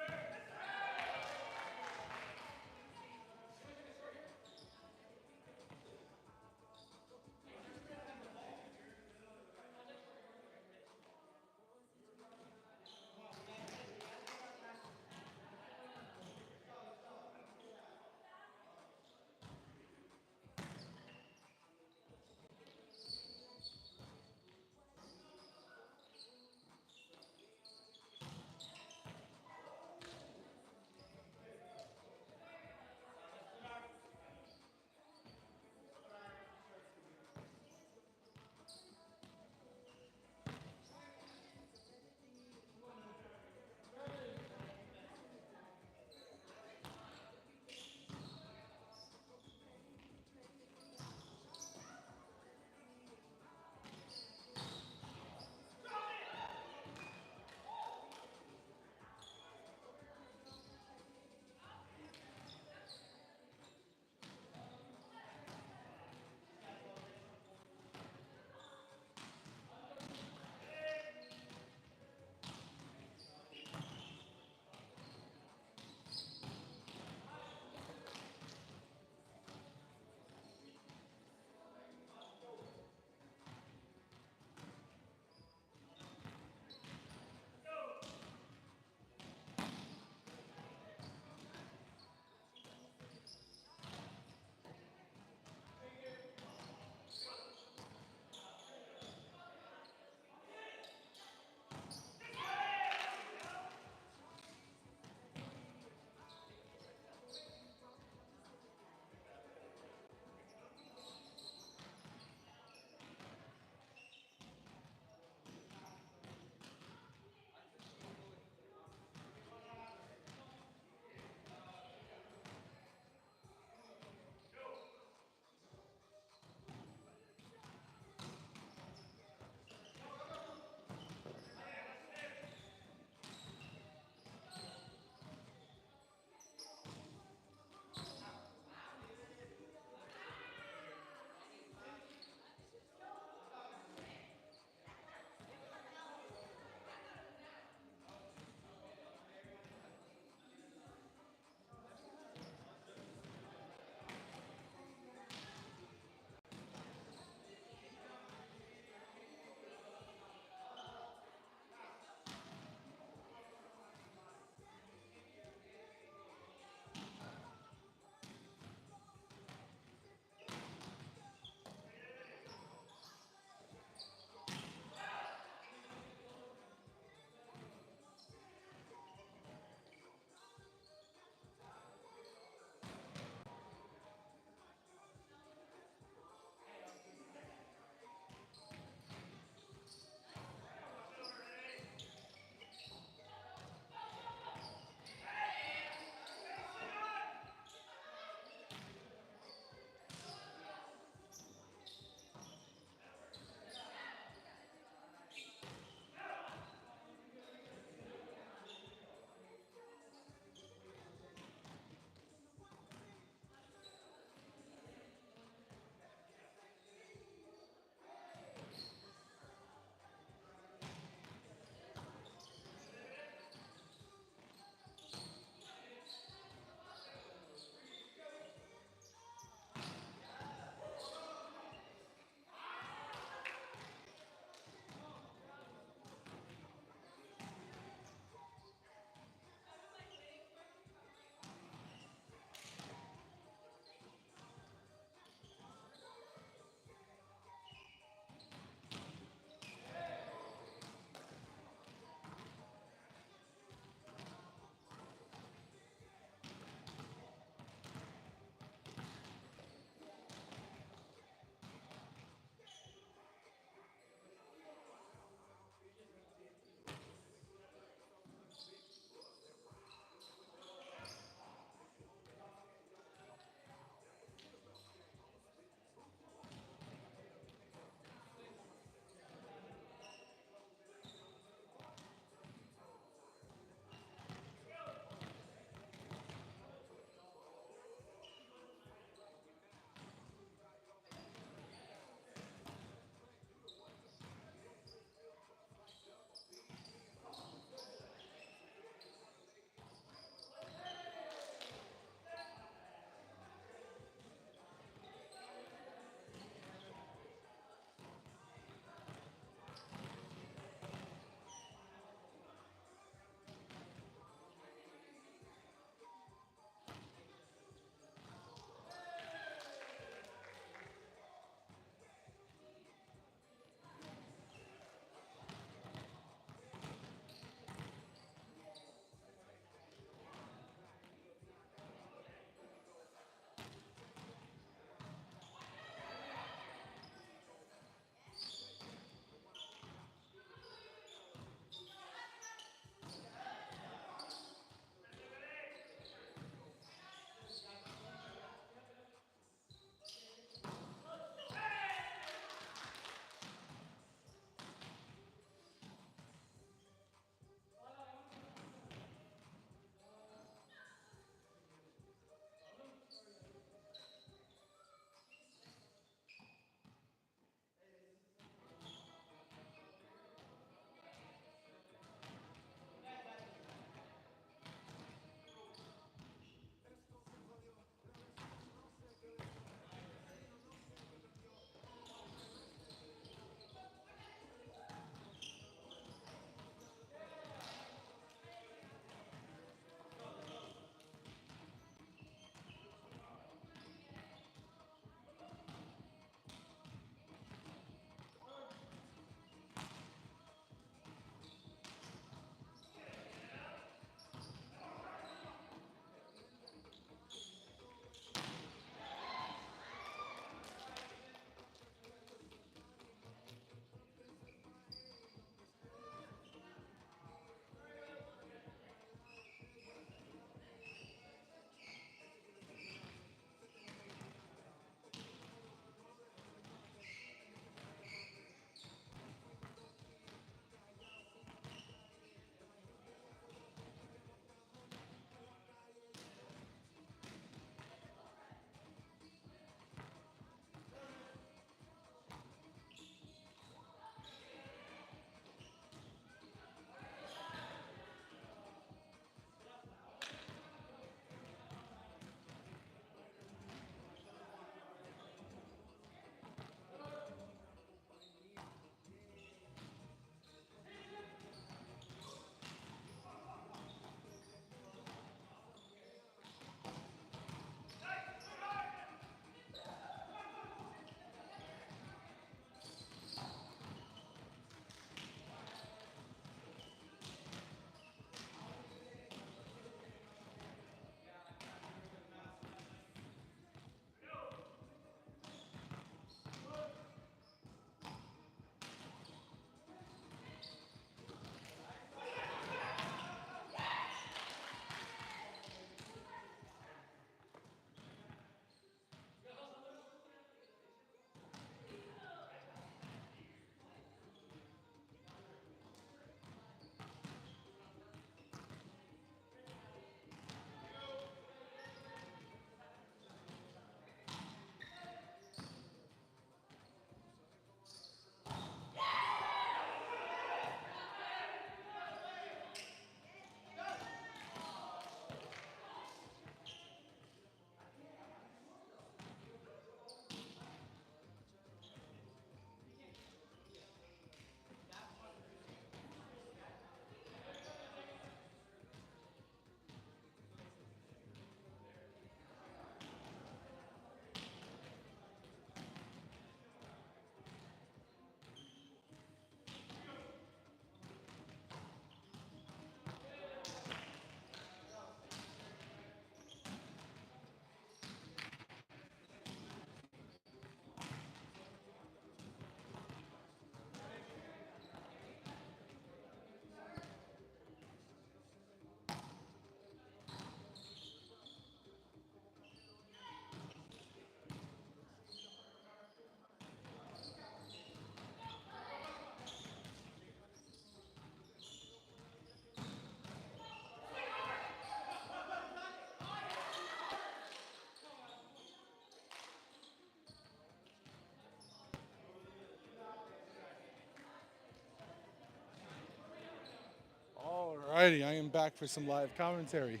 Alrighty, I am back for some live commentary.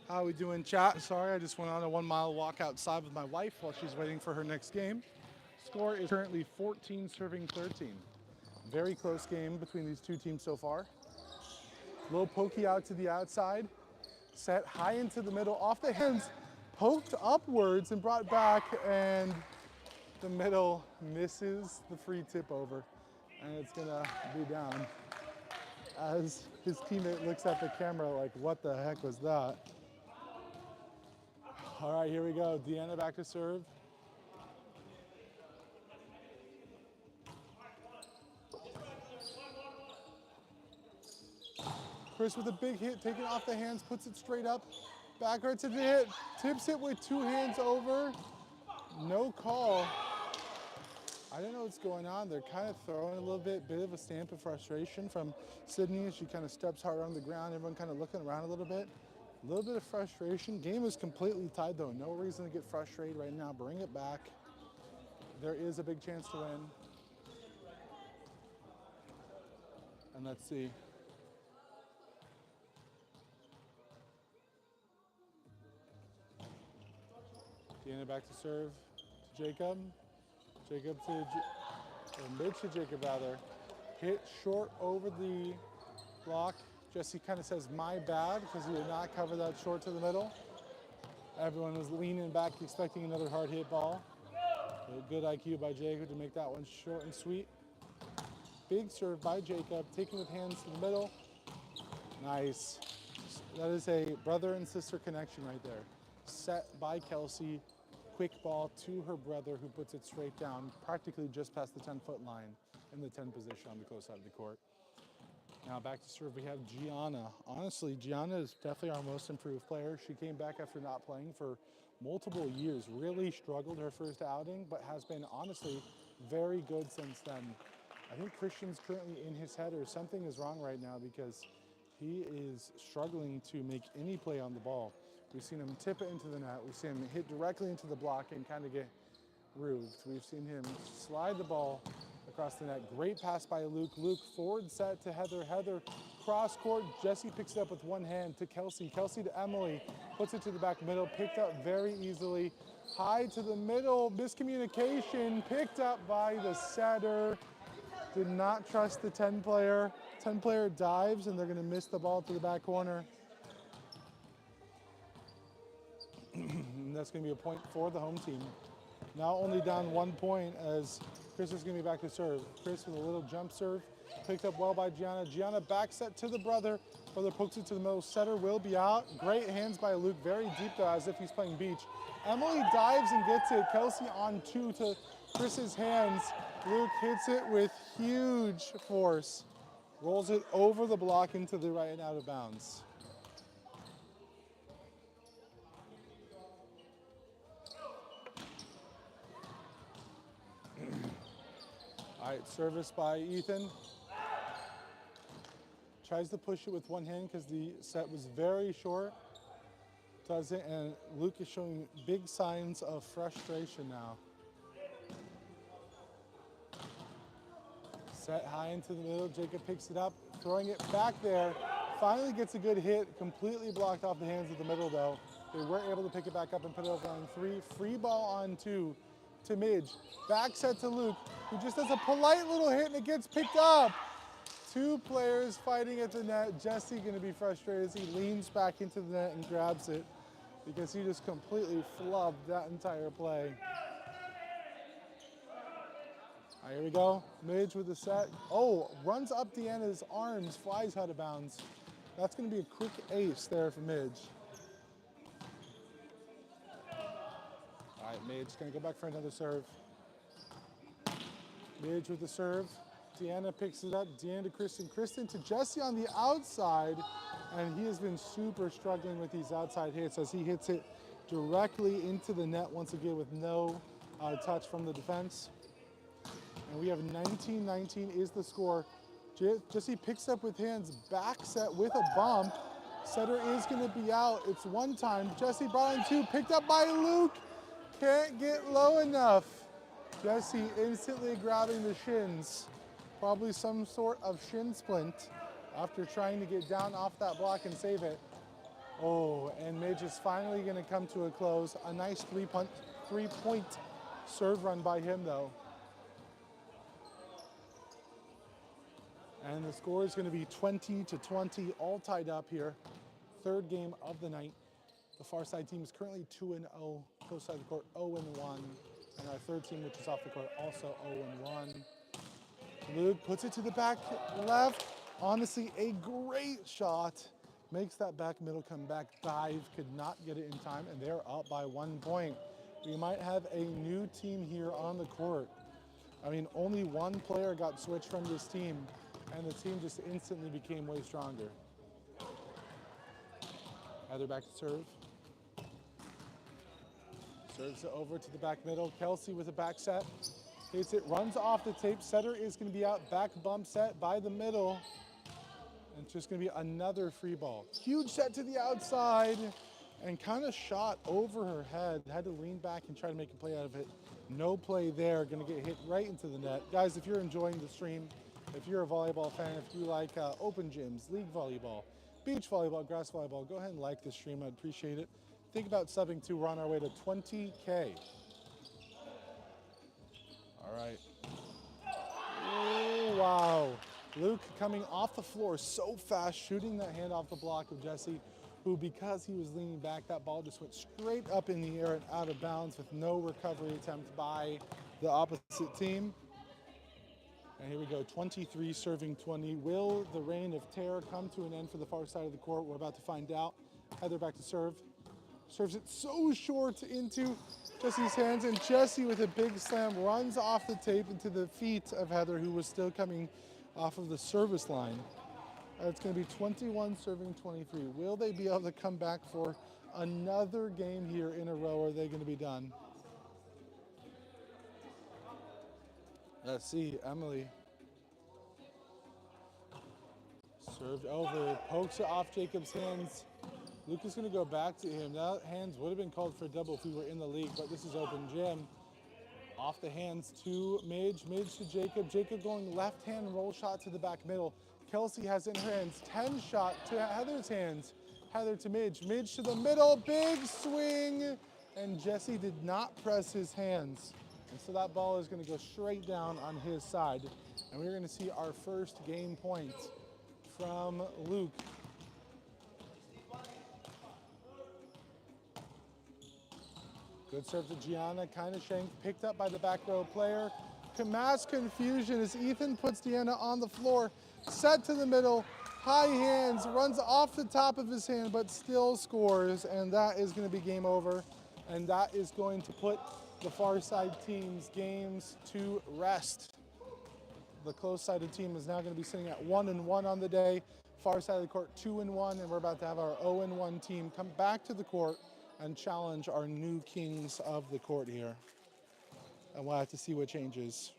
How we doing, chat? Sorry, I just went on a 1 mile walk outside with my wife while she's waiting for her next game. Score is currently 14 serving 13. Very close game between these two teams so far. Low pokey out to the outside. Set high into the middle, off the hands, poked upwards and brought back, and the middle misses the free tip over. And it's gonna be down. As his teammate looks at the camera like, what the heck was that? All right, here we go. Deanna back to serve. Chris with a big hit, taking off the hands, puts it straight up. Backward to the hit, tips it with 2 hands over. No call. I don't know what's going on. They're kind of throwing a little bit of a stamp of frustration from Sydney as she kind of steps hard on the ground. Everyone kind of looking around a little bit. A little bit of frustration. Game is completely tied though. No reason to get frustrated right now. Bring it back. There is a big chance to win. And let's see. Deanna back to serve to Jacob. Jacob to, or mid to Jacob rather. Hit short over the block. Jesse kind of says, my bad, because he did not cover that short to the middle. Everyone was leaning back, expecting another hard hit ball. But good IQ by Jacob to make that one short and sweet. Big serve by Jacob, taken with hands to the middle. Nice. That is a brother and sister connection right there. Set by Kelsey. Quick ball to her brother who puts it straight down, practically just past the 10-foot line in the 10 position on the close side of the court. Now back to serve, we have Gianna. Honestly, Gianna is definitely our most improved player. She came back after not playing for multiple years, really struggled her first outing, but has been honestly very good since then. I think Christian's currently in his head, or something is wrong right now because he is struggling to make any play on the ball. We've seen him tip it into the net. We've seen him hit directly into the block and kind of get roofed. We've seen him slide the ball across the net. Great pass by Luke. Luke forward set to Heather. Heather cross court. Jesse picks it up with one hand to Kelsey. Kelsey to Emily. Puts it to the back middle. Picked up very easily. High to the middle. Miscommunication. Picked up by the setter. Did not trust the 10 player. 10 player dives and they're going to miss the ball to the back corner. And that's going to be a point for the home team. Now only down 1 point as Chris is going to be back to serve. Chris with a little jump serve. Picked up well by Gianna. Gianna back set to the brother. Brother pokes it to the middle. Setter will be out. Great hands by Luke. Very deep though, as if he's playing beach. Emily dives and gets it. Kelsey on 2 to Chris's hands. Luke hits it with huge force. Rolls it over the block into the right and out of bounds. All right, service by Ethan. Tries to push it with one hand because the set was very short. Does it, and Luke is showing big signs of frustration now. Set high into the middle, Jacob picks it up, throwing it back there. Finally gets a good hit, completely blocked off the hands of the middle though. They were able to pick it back up and put it over on 3. Free ball on 2 to Midge. Back set to Luke, who just does a polite little hit and it gets picked up. 2 players fighting at the net. Jesse gonna be frustrated as he leans back into the net and grabs it because he just completely flubbed that entire play. All right, here we go. Midge with the set. Oh, runs up Deanna's arms, flies out of bounds. That's gonna be a quick ace there for Midge. All right, Midge gonna go back for another serve. Midge with the serve. Deanna picks it up. Deanna to Kristen. Kristen to Jesse on the outside. And he has been super struggling with these outside hits as he hits it directly into the net once again with no touch from the defense. And we have 19-19 is the score. Jesse picks up with hands, back set with a bump. Setter is gonna be out. It's one time. Jesse brought in 2, picked up by Luke. Can't get low enough. Jesse instantly grabbing the shins. Probably some sort of shin splint after trying to get down off that block and save it. Oh, and Midge is finally going to come to a close. A nice three-point serve run by him, though. And the score is going to be 20-20, all tied up here. Third game of the night. The far side team is currently 2-0, close side of the court 0-1, and our third team, which is off the court, also 0-1. Luke puts it to the back left. Honestly, a great shot. Makes that back middle come back dive, could not get it in time, and they're up by 1 point. We might have a new team here on the court. I mean, only one player got switched from this team, and the team just instantly became way stronger. Heather back to serve. Serves it over to the back middle. Kelsey with a back set. Hits it, runs off the tape. Setter is going to be out. Back bump set by the middle. And it's just going to be another free ball. Huge set to the outside and kind of shot over her head. Had to lean back and try to make a play out of it. No play there. Going to get hit right into the net. Guys, if you're enjoying the stream, if you're a volleyball fan, if you like open gyms, league volleyball, beach volleyball, grass volleyball, go ahead and like the stream. I'd appreciate it. Think about subbing too. We're on our way to 20K. All right. Oh, wow. Luke coming off the floor so fast, shooting that hand off the block of Jesse, who, because he was leaning back, that ball just went straight up in the air and out of bounds with no recovery attempt by the opposite team. And here we go, 23 serving 20. Will the reign of terror come to an end for the far side of the court? We're about to find out. Heather back to serve. Serves it so short into Jesse's hands, and Jesse with a big slam runs off the tape into the feet of Heather, who was still coming off of the service line. It's going to be 21 serving 23. Will they be able to come back for another game here in a row, or are they going to be done? Let's see, Emily. Served over, pokes it off Jacob's hands. Luke is going to go back to him. That hands would have been called for a double if we were in the league, but this is open gym. Off the hands to Midge, Midge to Jacob. Jacob going left hand roll shot to the back middle. Kelsey has in her hands, 10 shot to Heather's hands. Heather to Midge, Midge to the middle, big swing. And Jesse did not press his hands. And so that ball is going to go straight down on his side. And we're going to see our first game point from Luke. Good serve to Gianna, kind of shanked, picked up by the back row player. Mass confusion as Ethan puts Deanna on the floor. Set to the middle, high hands, runs off the top of his hand, but still scores. And that is going to be game over. And that is going to put the far side team's games to rest. The close-sided team is now going to be sitting at 1-1 on the day. Far side of the court 2-1, and we're about to have our 0-1 team come back to the court and challenge our new kings of the court here. And we'll have to see what changes.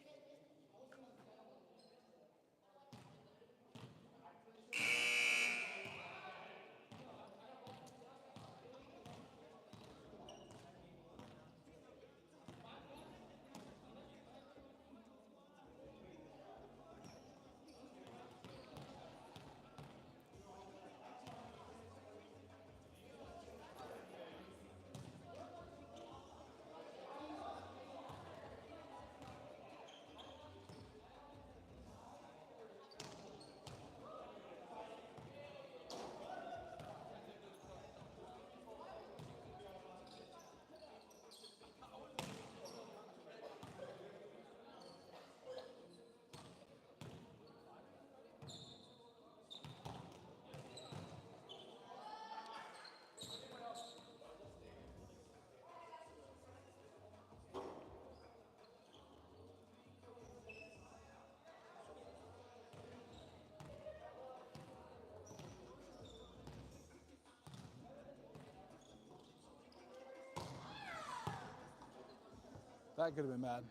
That could have been bad.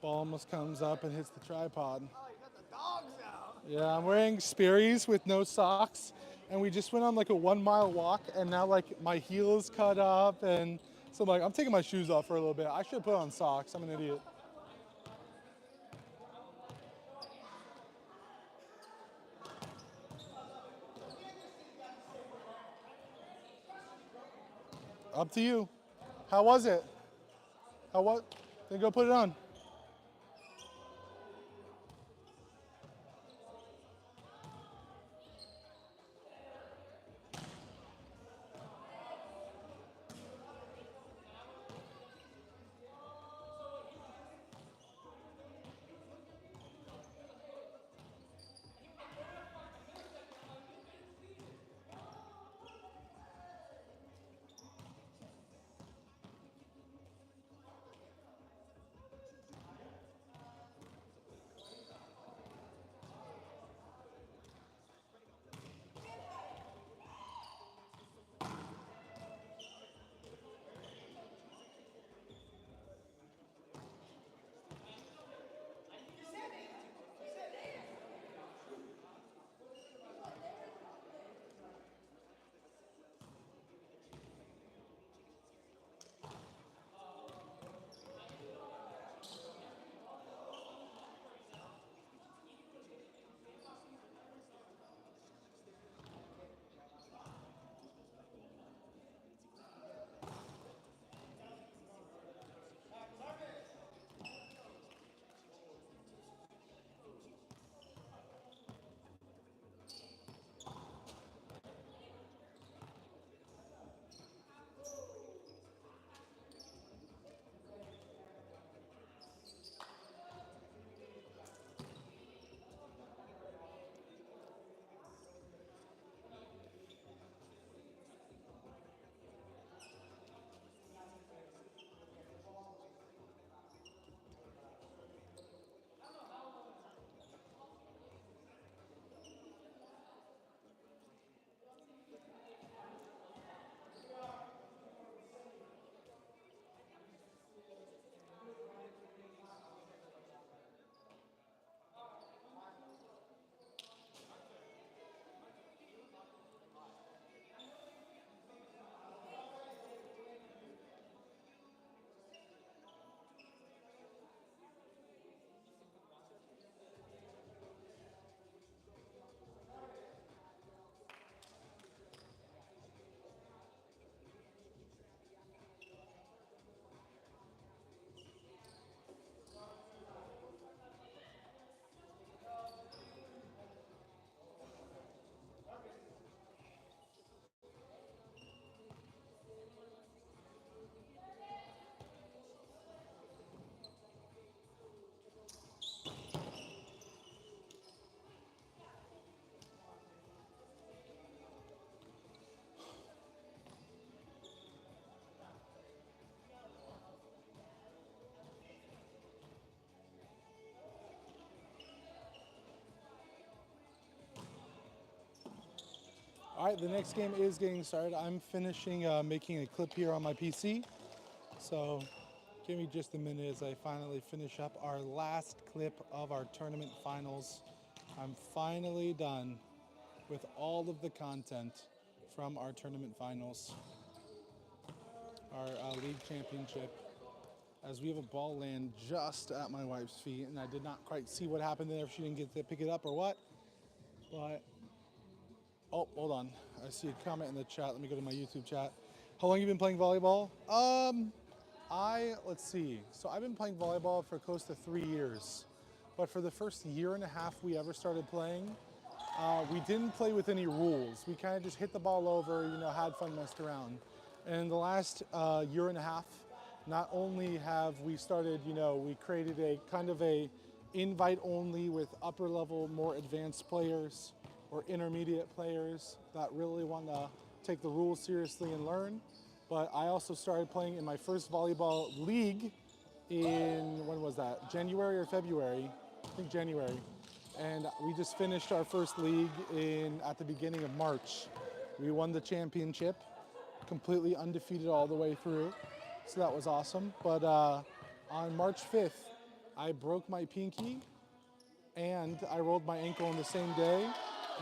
Ball almost comes up and hits the tripod. Oh, you got the dogs out. Yeah, I'm wearing Sperry's with no socks, and we just went on like a 1 mile walk, and now like my heel is cut up, and so I'm like, I'm taking my shoes off for a little bit. I should put on socks. I'm an idiot. Up to you. How was it? How what? Then go put it on. All right, the next game is getting started. I'm finishing making a clip here on my PC. So give me just a minute as I finally finish up our last clip of our tournament finals. I'm finally done with all of the content from our tournament finals, our league championship. As we have a ball land just at my wife's feet, and I did not quite see what happened there, if she didn't get to pick it up or what. But, oh, hold on. I see a comment in the chat. Let me go to my YouTube chat. How long have you been playing volleyball? Let's see. So I've been playing volleyball for close to 3 years. But for the first year and a half we ever started playing, we didn't play with any rules. We kind of just hit the ball over, had fun, messed around. And in the last year and a half, not only have we started, we created a kind of a invite only with upper level, more advanced players or intermediate players that really want to take the rules seriously and learn. But I also started playing in my first volleyball league in, when was that? January or February? I think January. And we just finished our first league at the beginning of March. We won the championship, completely undefeated all the way through. So that was awesome. But on March 5th, I broke my pinky and I rolled my ankle on the same day.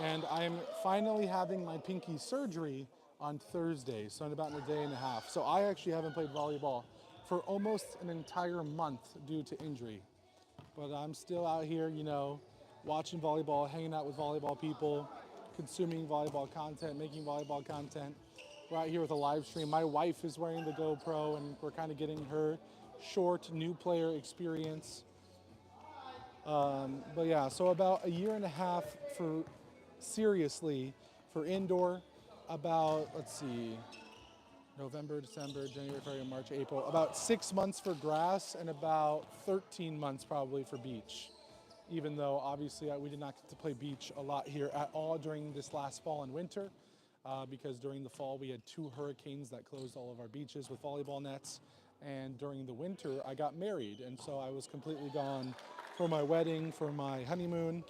And I'm finally having my pinky surgery on Thursday, so in about a day and a half. So I actually haven't played volleyball for almost an entire month due to injury. But I'm still out here, watching volleyball, hanging out with volleyball people, consuming volleyball content, making volleyball content. we're out here with a live stream. My wife is wearing the GoPro, and we're kind of getting her short new player experience. But yeah, so about a year and a half for seriously for indoor, about, let's see, November, December, January, February, March, April, about 6 months for grass and about 13 months probably for beach. Even though obviously we did not get to play beach a lot here at all during this last fall and winter, because during the fall we had 2 hurricanes that closed all of our beaches with volleyball nets. And during the winter I got married, and so I was completely gone for my wedding, for my honeymoon.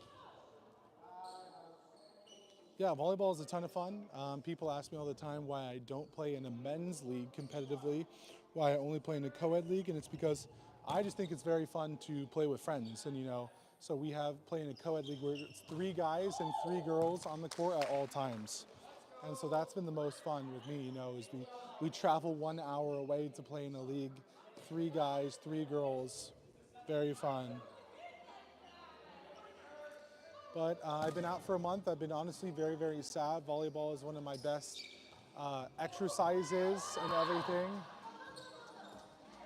Yeah, volleyball is a ton of fun. People ask me all the time why I don't play in a men's league competitively, why I only play in a co-ed league, and it's because I just think it's very fun to play with friends. And so we have play in a co-ed league where it's 3 guys and 3 girls on the court at all times. And so that's been the most fun with me, is we travel 1 hour away to play in a league, 3 guys, 3 girls, very fun. But I've been out for a month. I've been honestly very, very sad. Volleyball is one of my best exercises and everything.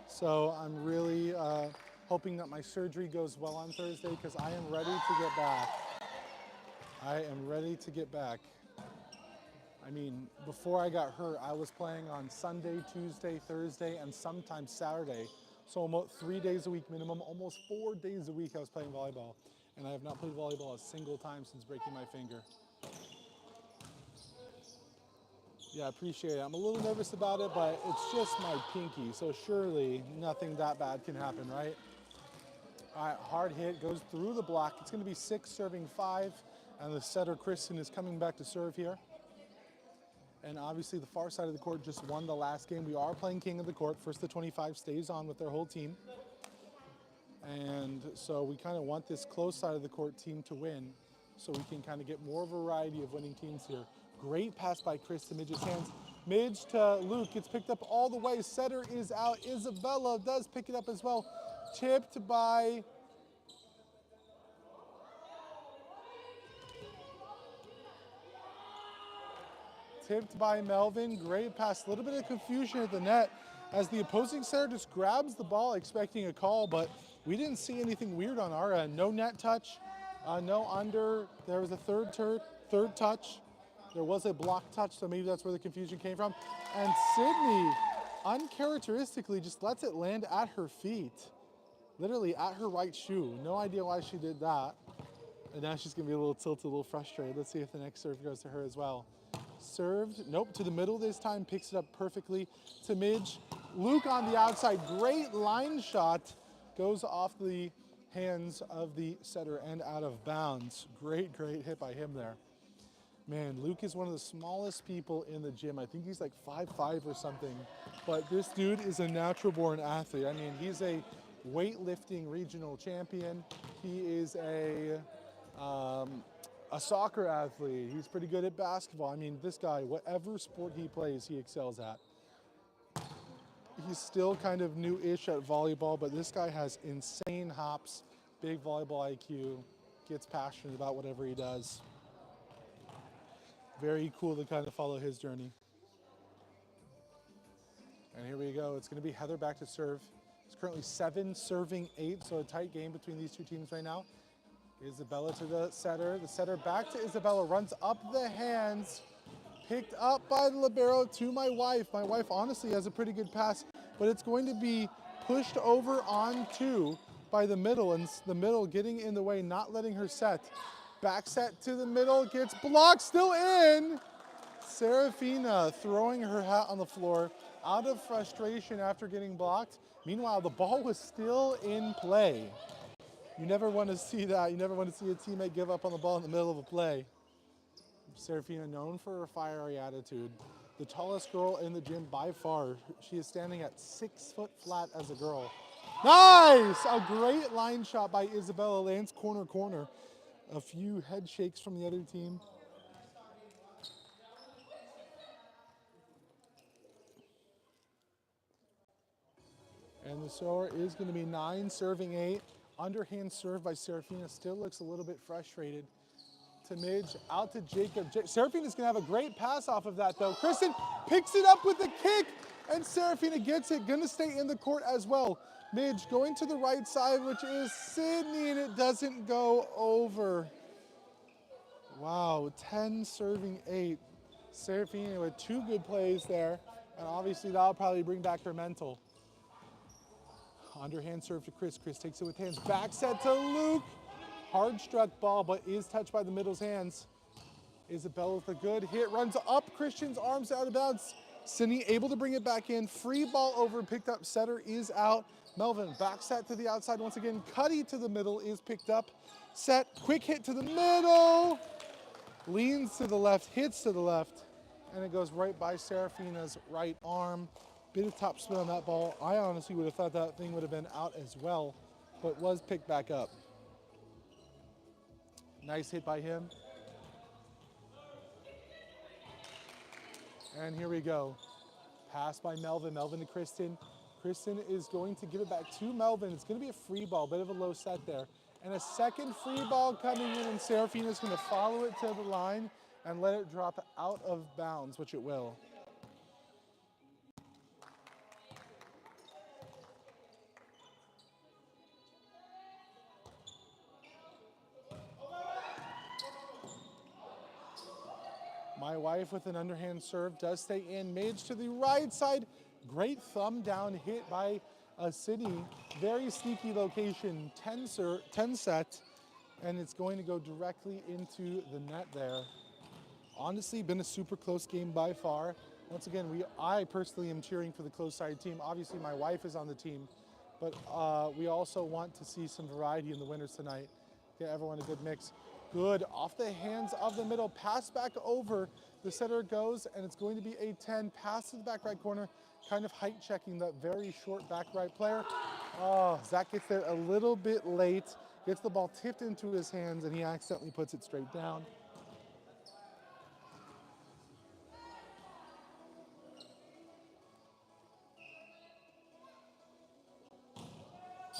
So I'm really hoping that my surgery goes well on Thursday, because I am ready to get back. I am ready to get back. I mean, before I got hurt, I was playing on Sunday, Tuesday, Thursday, and sometimes Saturday. So almost 3 days a week minimum, almost 4 days a week I was playing volleyball. And I have not played volleyball a single time since breaking my finger. Yeah, I appreciate it. I'm a little nervous about it, but it's just my pinky, so surely nothing that bad can happen, right? All right, hard hit, goes through the block. It's gonna be 6 serving 5, and the setter, Kristen, is coming back to serve here. And obviously the far side of the court just won the last game. We are playing king of the court. First to 25 stays on with their whole team. And so we kind of want this close side of the court team to win, so we can kind of get more variety of winning teams here. Great pass by Chris to Midge's hands. Midge to Luke, it's picked up all the way. Setter is out. Isabella does pick it up as well. Tipped by Melvin. Great pass. A little bit of confusion at the net as the opposing setter just grabs the ball expecting a call, but we didn't see anything weird on our end. No net touch, no under. There was a third touch. There was a block touch, so maybe that's where the confusion came from. And Sydney, uncharacteristically, just lets it land at her feet, literally at her right shoe. No idea why she did that. And now she's gonna be a little tilted, a little frustrated. Let's see if the next serve goes to her as well. Served, nope, to the middle this time, picks it up perfectly to Midge. Luke on the outside, great line shot, goes off the hands of the setter and out of bounds. Great hit by him there. Man, Luke is one of the smallest people in the gym. I think he's like 5'5" or something, but this dude is a natural born athlete. I mean, he's a weightlifting regional champion. He is a soccer athlete. He's pretty good at basketball. I mean, this guy, whatever sport he plays, he excels at. He's still kind of new-ish at volleyball, but this guy has insane hops, big volleyball IQ, gets passionate about whatever he does. Very cool to kind of follow his journey. And here we go. It's going to be Heather back to serve. It's currently 7 serving 8, so a tight game between these two teams right now. Isabella to the setter back to Isabella, runs up the hands, picked up by the libero to my wife. My wife honestly has a pretty good pass, but it's going to be pushed over onto by the middle, and the middle getting in the way, not letting her set. Back set to the middle, gets blocked, still in. Serafina throwing her hat on the floor out of frustration after getting blocked. Meanwhile, the ball was still in play. You never want to see that. You never want to see a teammate give up on the ball in the middle of a play. Serafina, known for her fiery attitude. The tallest girl in the gym by far. She is standing at 6 foot flat as a girl. Nice! A great line shot by Isabella, lands corner. A few head shakes from the other team. And the score is going to be 9 serving 8. Underhand serve by Serafina, still looks a little bit frustrated. to Midge, out to Jacob. Seraphina's gonna have a great pass off of that though. Kristen picks it up with the kick, and Seraphina gets it, gonna stay in the court as well. Midge going to the right side, which is Sydney, and it doesn't go over. Wow, 10 serving 8. Seraphina with 2 good plays there, and obviously that'll probably bring back her mental. Underhand serve to Chris. Chris takes it with hands. Back set to Luke. Hard struck ball, but is touched by the middle's hands. Isabella with a good hit. Runs up. Christian's arms out of bounds. Sydney able to bring it back in. Free ball over. Picked up. Setter is out. Melvin back set to the outside once again. Cuddy to the middle is picked up. Set. Quick hit to the middle. Leans to the left. Hits to the left. And it goes right by Seraphina's right arm. Bit of top spin on that ball. I honestly would have thought that thing would have been out as well, but was picked back up. Nice hit by him. And here we go. Pass by Melvin. Melvin to Kristen. Kristen is going to give it back to Melvin. It's going to be a free ball. Bit of a low set there. And a second free ball coming in, and Seraphina's going to follow it to the line and let it drop out of bounds, which it will. My wife with an underhand serve does stay in. Midge to the right side. Great thumb down hit by Sydney. Very sneaky location. 10 set. And it's going to go directly into the net there. Honestly, been a super close game by far. Once again, I personally am cheering for the close side team. Obviously, my wife is on the team. But we also want to see some variety in the winners tonight. Get everyone a good mix. Good, off the hands of the middle, pass back over. The setter goes, and it's going to be a 10. Pass to the back right corner, kind of height checking that very short back right player. Oh, Zach gets there a little bit late, gets the ball tipped into his hands, and he accidentally puts it straight down.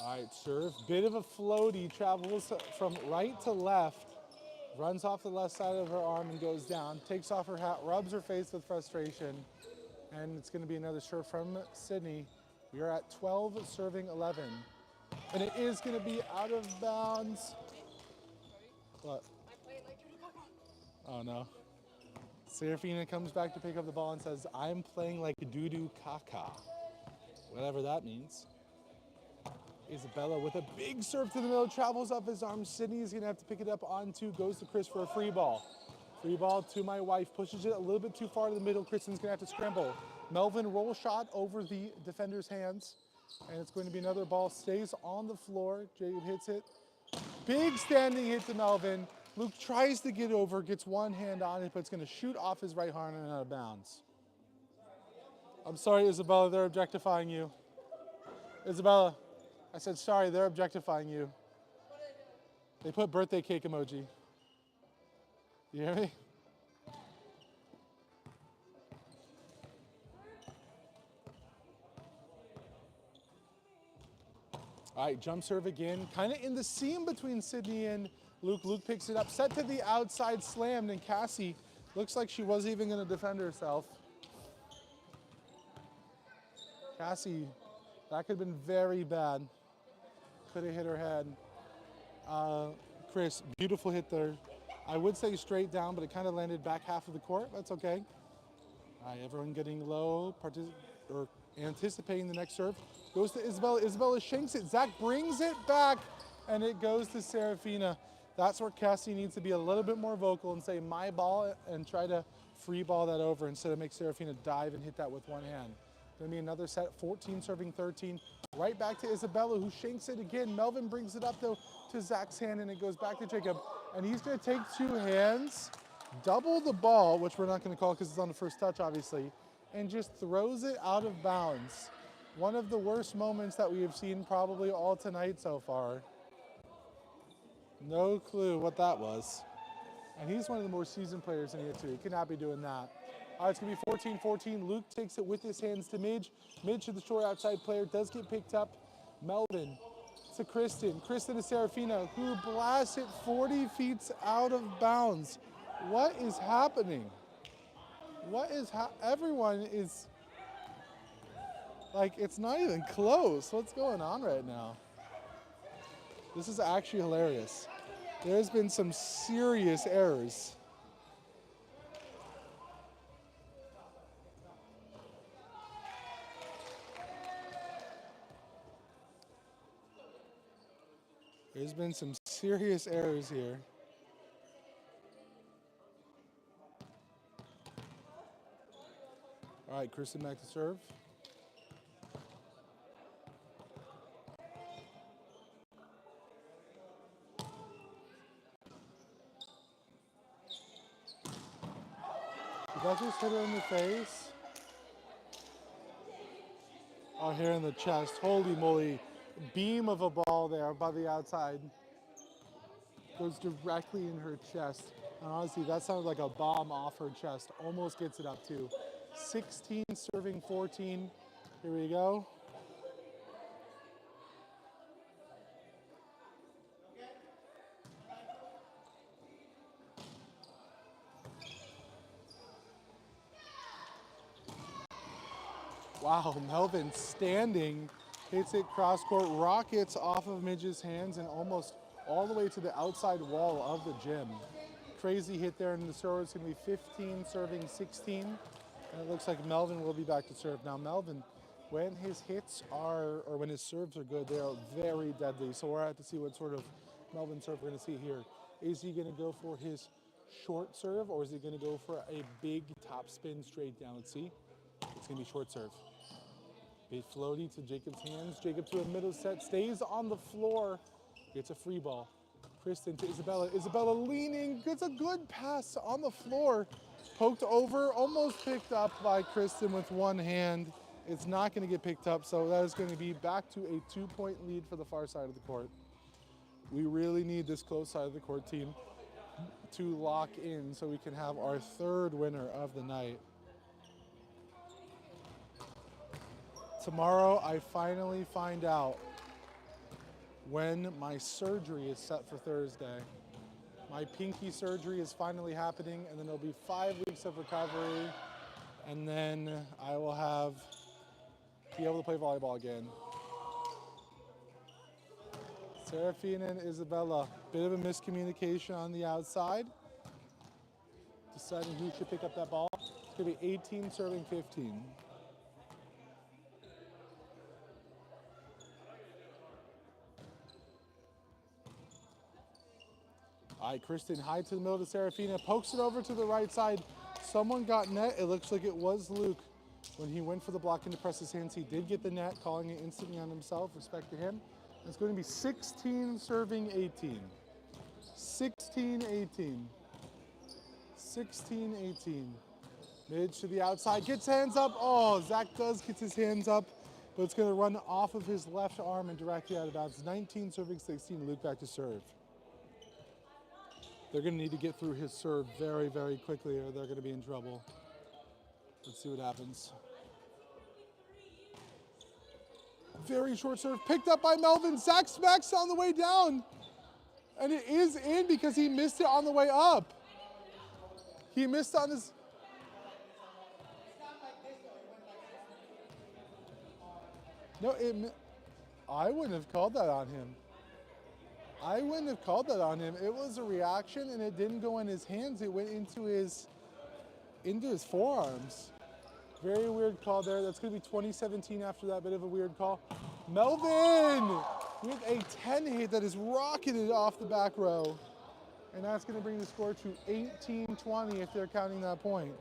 All right, serve, bit of a floaty, travels from right to left. Runs off the left side of her arm and goes down, takes off her hat, rubs her face with frustration, and it's going to be another serve from Sydney. We are at 12 serving 11, and it is going to be out of bounds. What? Oh no. Seraphina comes back to pick up the ball and says, "I'm playing like a doo-doo caca," whatever that means. Isabella with a big serve to the middle, travels up his arm. Sydney's gonna have to pick it up on 2, goes to Chris for a free ball. Free ball to my wife, pushes it a little bit too far to the middle. Kristen's gonna have to scramble. Melvin roll shot over the defender's hands, and it's going to be another ball, stays on the floor. Jacob hits it. Big standing hit to Melvin. Luke tries to get over, gets one hand on it, but it's gonna shoot off his right arm and out of bounds. I'm sorry, Isabella, they're objectifying you. Isabella. I said, sorry, they're objectifying you. They put birthday cake emoji. You hear me? All right, jump serve again. Kind of in the seam between Sydney and Luke. Luke picks it up, set to the outside, slammed, and Cassie looks like she wasn't even going to defend herself. Cassie, that could have been very bad. Could have hit her head. Chris, beautiful hit there. I would say straight down, but it kind of landed back half of the court. That's okay. All right, everyone getting low, or anticipating the next serve. Goes to Isabella. Isabella shanks it. Zach brings it back, and it goes to Seraphina. That's where Cassie needs to be a little bit more vocal and say, my ball, and try to free ball that over instead of make Seraphina dive and hit that with one hand. Gonna be another set, 14 serving 13. Right back to Isabella, who shanks it again. Melvin brings it up, though, to Zach's hand, and it goes back to Jacob. And he's gonna take 2 hands, double the ball, which we're not gonna call because it's on the first touch, obviously, and just throws it out of bounds. One of the worst moments that we have seen probably all tonight so far. No clue what that was. And he's one of the more seasoned players in here, too. He cannot be doing that. All right, it's going to be 14-14. Luke takes it with his hands to Midge. Midge to the short outside player, does get picked up. Melvin to Kristen. Kristen to Serafina, who blasts it 40 feet out of bounds. What is happening? Everyone is, like, it's not even close. What's going on right now? This is actually hilarious. There's been some serious errors. There's been some serious errors here. All right, Kristen back to serve. Did that just hit her in the face? Oh, here in the chest. Holy moly. Beam of a ball there by the outside. Goes directly in her chest. And honestly, that sounded like a bomb off her chest. Almost gets it up too. 16 serving 14. Here we go. Wow, Melvin standing, hits it cross court, rockets off of Midge's hands and almost all the way to the outside wall of the gym. Crazy hit there, and the serve is going to be 15 serving 16. And it looks like Melvin will be back to serve. Now Melvin, when his hits are, or when his serves are good, they are very deadly. So we're going to have to see what sort of Melvin serve we're going to see here. Is he going to go for his short serve, or is he going to go for a big top spin straight down? Let's see. It's going to be short serve. Big floaty to Jacob's hands. Jacob to a middle set, stays on the floor. Gets a free ball. Kristen to Isabella. Isabella leaning, gets a good pass on the floor. Poked over, almost picked up by Kristen with one hand. It's not going to get picked up, so that is going to be back to a 2-point lead for the far side of the court. We really need this close side of the court team to lock in so we can have our third winner of the night. Tomorrow, I finally find out when my surgery is set for Thursday. My pinky surgery is finally happening, and then there'll be 5 weeks of recovery, and then I will be able to play volleyball again. Serafina and Isabella, bit of a miscommunication on the outside. Deciding who should pick up that ball. It's gonna be 18 serving 15. All right, Kristen high to the middle to Serafina, pokes it over to the right side. Someone got net. It looks like it was Luke. When he went for the block and to press his hands, he did get the net, calling it instantly on himself. Respect to him. It's going to be 16 serving 18. 16-18. 16-18. Midge to the outside, gets hands up. Oh, Zach does get his hands up, but it's going to run off of his left arm and directly out of bounds. 19 serving 16. Luke back to serve. They're going to need to get through his serve very, very quickly, or they're going to be in trouble. Let's see what happens. Very short serve, picked up by Melvin. Zach smacks on the way down. And it is in because he missed it on the way up. He missed on his... No, I wouldn't have called that on him. I wouldn't have called that on him. It was a reaction, and it didn't go in his hands. It went into his forearms. Very weird call there. That's going to be 2017 after that bit of a weird call. Melvin with a 10 hit that is rocketed off the back row. And that's going to bring the score to 18-20 if they're counting that point.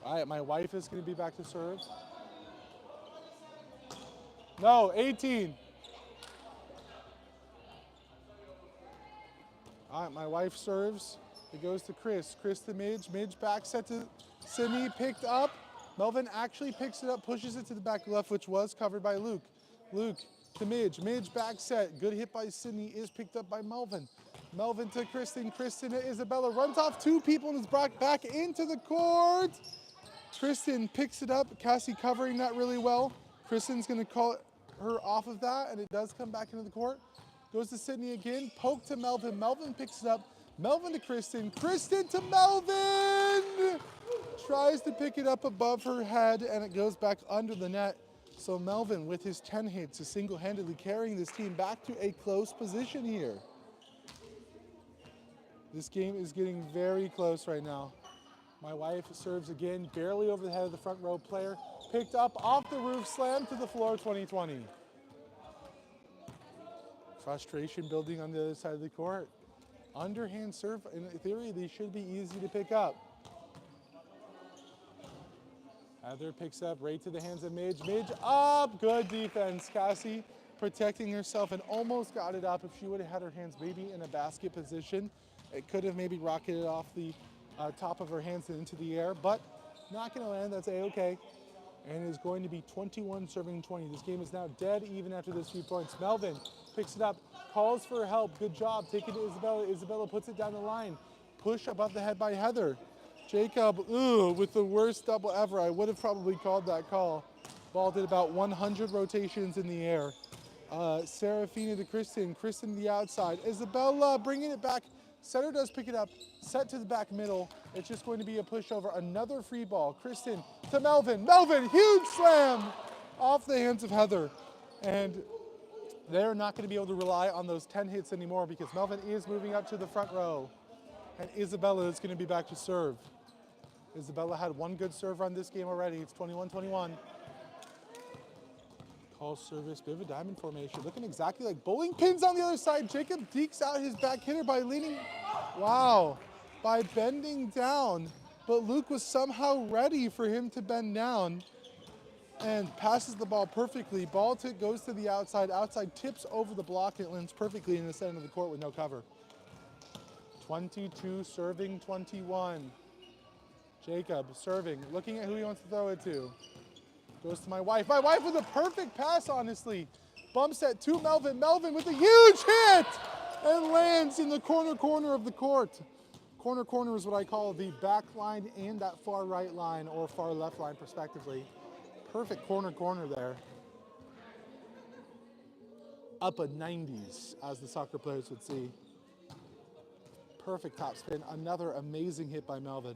All right, my wife is going to be back to serve. No, 18. All right, my wife serves. It goes to Chris. Chris to Midge. Midge back set to Sydney, picked up. Melvin actually picks it up, pushes it to the back left, which was covered by Luke. Luke to Midge. Midge back set. Good hit by Sydney is picked up by Melvin. Melvin to Kristen. Kristen to Isabella. Runs off two people and is brought back into the court. Kristen picks it up. Cassie covering that really well. Kristen's going to call her off of that, and it does come back into the court. Goes to Sydney again. Poke to Melvin. Melvin picks it up. Melvin to Kristen. Kristen to Melvin! Tries to pick it up above her head, and it goes back under the net. So Melvin, with his 10 hits, is single-handedly carrying this team back to a close position here. This game is getting very close right now. My wife serves again, barely over the head of the front row player. Picked up off the roof, slammed to the floor, 20-20. Frustration building on the other side of the court. Underhand serve, in theory, they should be easy to pick up. Heather picks up right to the hands of Midge. Midge up, good defense. Cassie protecting herself and almost got it up. If she would have had her hands maybe in a basket position, it could have maybe rocketed off the top of her hands and into the air, but not going to land. That's a-okay. And it is going to be 21 serving 20. This game is now dead even after this few points. Melvin picks it up, calls for help. Good job. Take it to Isabella. Isabella puts it down the line. Push above the head by Heather. Jacob, with the worst double ever. I would have probably called that call. Ball did about 100 rotations in the air. Serafina to Kristen. Kristen to the outside. Isabella bringing it back. Setter does pick it up. Set to the back middle. It's just going to be a pushover. Another free ball. Kristen to Melvin. Melvin, huge slam off the hands of Heather. And they're not going to be able to rely on those 10 hits anymore because Melvin is moving up to the front row. And Isabella is going to be back to serve. Isabella had one good serve run this game already. It's 21-21. Call service, bit of a diamond formation. Looking exactly like bowling pins on the other side. Jacob dekes out his back hitter by leaning, by bending down. But Luke was somehow ready for him to bend down and passes the ball perfectly. Ball goes to the outside. Outside tips over the block and it lands perfectly in the center of the court with no cover. 22 serving 21. Jacob serving, looking at who he wants to throw it to. Goes to my wife. My wife with a perfect pass, honestly. Bump set to Melvin. Melvin with a huge hit and lands in the corner of the court. Corner is what I call the back line and that far right line or far left line, respectively. Perfect corner there. Upper 90s, as the soccer players would see. Perfect top spin. Another amazing hit by Melvin.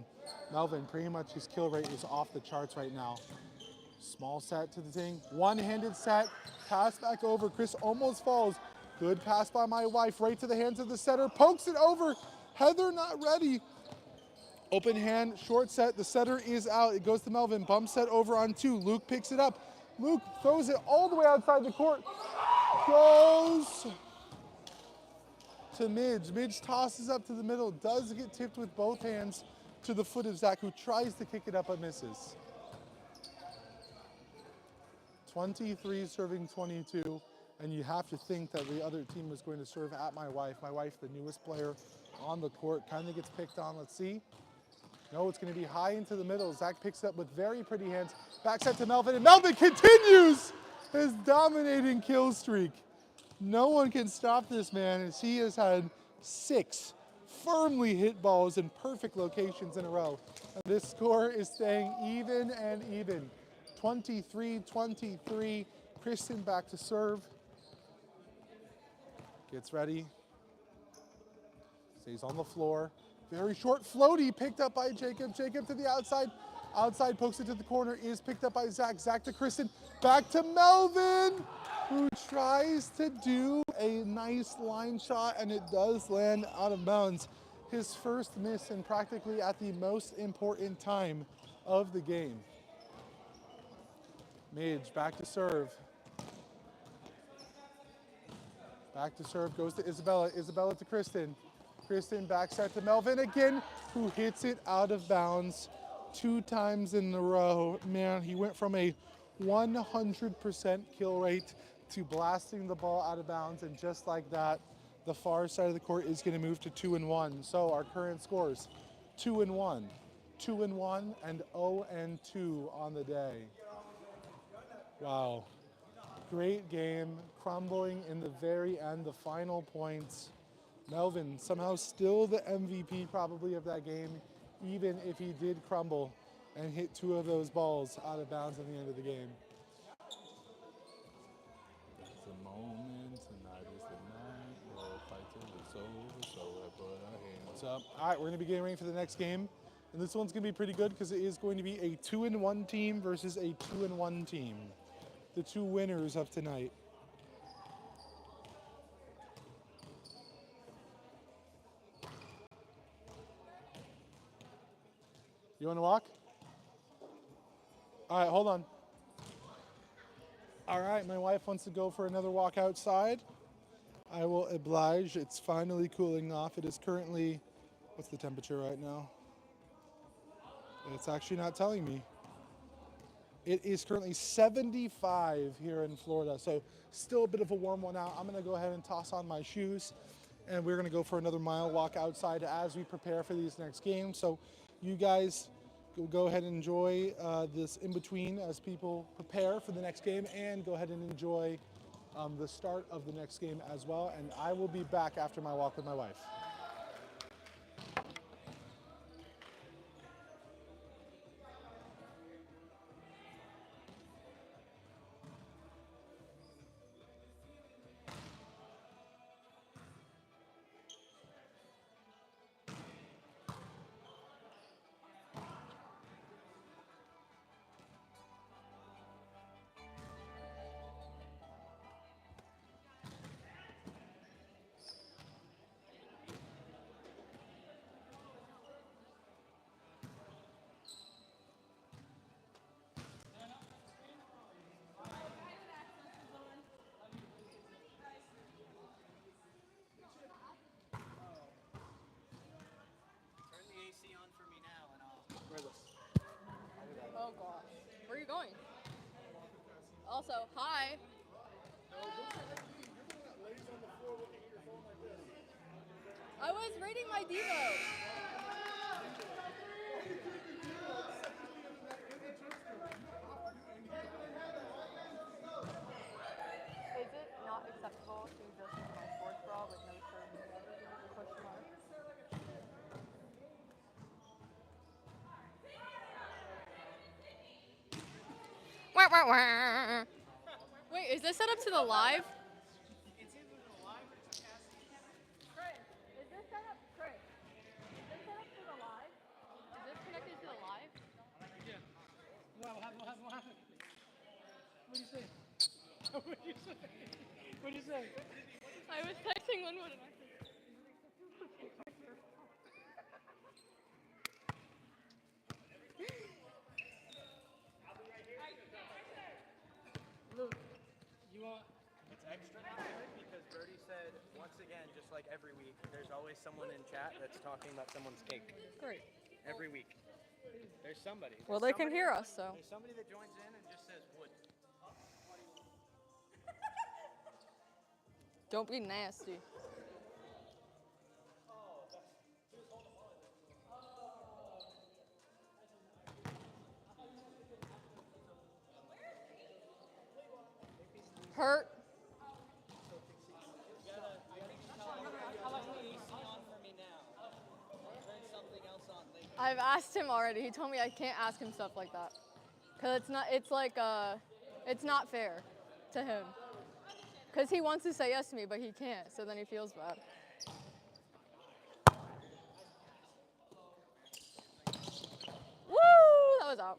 Melvin, pretty much his kill rate is off the charts right now. Small set to the thing. One-handed set. Pass back over. Chris almost falls. Good pass by my wife. Right to the hands of the setter. Pokes it over. Heather not ready. Open hand. Short set. The setter is out. It goes to Melvin. Bump set over on 2. Luke picks it up. Luke throws it all the way outside the court. Goes to Midge. Midge tosses up to the middle. Does get tipped with both hands to the foot of Zach, who tries to kick it up but misses. 23 serving 22, and you have to think that the other team was going to serve at my wife. My wife, the newest player on the court, kind of gets picked on. Let's see. No, it's going to be high into the middle. Zach picks it up with very pretty hands. Back set to Melvin, and Melvin continues his dominating kill streak. No one can stop this man, as he has had 6 firmly hit balls in perfect locations in a row. And this score is staying even and even. 23-23, Kristen back to serve. Gets ready. Stays on the floor. Very short floaty picked up by Jacob. Jacob to the outside. Outside pokes it to the corner. Is picked up by Zach. Zach to Kristen. Back to Melvin, who tries to do a nice line shot, and it does land out of bounds. His first miss, and practically at the most important time of the game. Midge back to serve. Back to serve goes to Isabella. Isabella to Kristen. Kristen back set to Melvin again, who hits it out of bounds 2 times in a row. Man, he went from a 100% kill rate to blasting the ball out of bounds, and just like that, the far side of the court is going to move to 2-1. So our current scores: 2-1, 2-1, and 0-2 on the day. Wow. Great game, crumbling in the very end, the final points. Melvin somehow still the MVP probably of that game, even if he did crumble and hit 2 of those balls out of bounds at the end of the game. That's the moment, tonight is the night, we'll fight till it's over, so we put our hands up. All right, we're gonna be getting ready for the next game. And this one's gonna be pretty good because it is going to be a 2-1 team versus a 2-1 team. The 2 winners of tonight. You wanna walk? All right, hold on. All right, my wife wants to go for another walk outside. I will oblige. It's finally cooling off. It is currently, what's the temperature right now? It's actually not telling me. It is currently 75 here in Florida, so still a bit of a warm one out. I'm gonna go ahead and toss on my shoes, and we're gonna go for another mile walk outside as we prepare for these next games. So you guys go ahead and enjoy this in between as people prepare for the next game, and go ahead and enjoy the start of the next game as well. And I will be back after my walk with my wife. Turn the AC on for me now, and I'll. Oh gosh. Where are you going? Also, hi. I was reading my Devo. Is it not acceptable to just wear my sports bra with no shirt? Question mark. Wah, wah, wah. Wait, is this set up to the live? It's either the live or it's casting. Trey, is this set up? Trey, is this set up to the live? Is this connected to the live? Yeah. What happened? What happened? What did you say? What did you say? What did you say? I was texting Linwood and I said, Luke, you want? It's extra dynamic because Brody said, once again, just like every week, there's always someone in chat that's talking about someone's cake. great. Every week. There's somebody. Well, they can hear us, so. There's somebody that joins in and just says wood. Don't be nasty. Hurt. I've asked him already. He told me I can't ask him stuff like that. Cause it's not fair to him. Cause he wants to say yes to me, but he can't, so then he feels bad. Woo! That was out.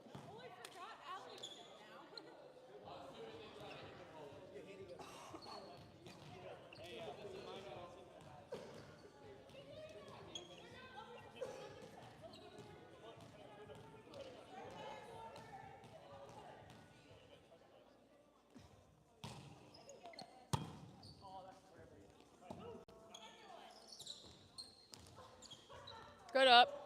Good up.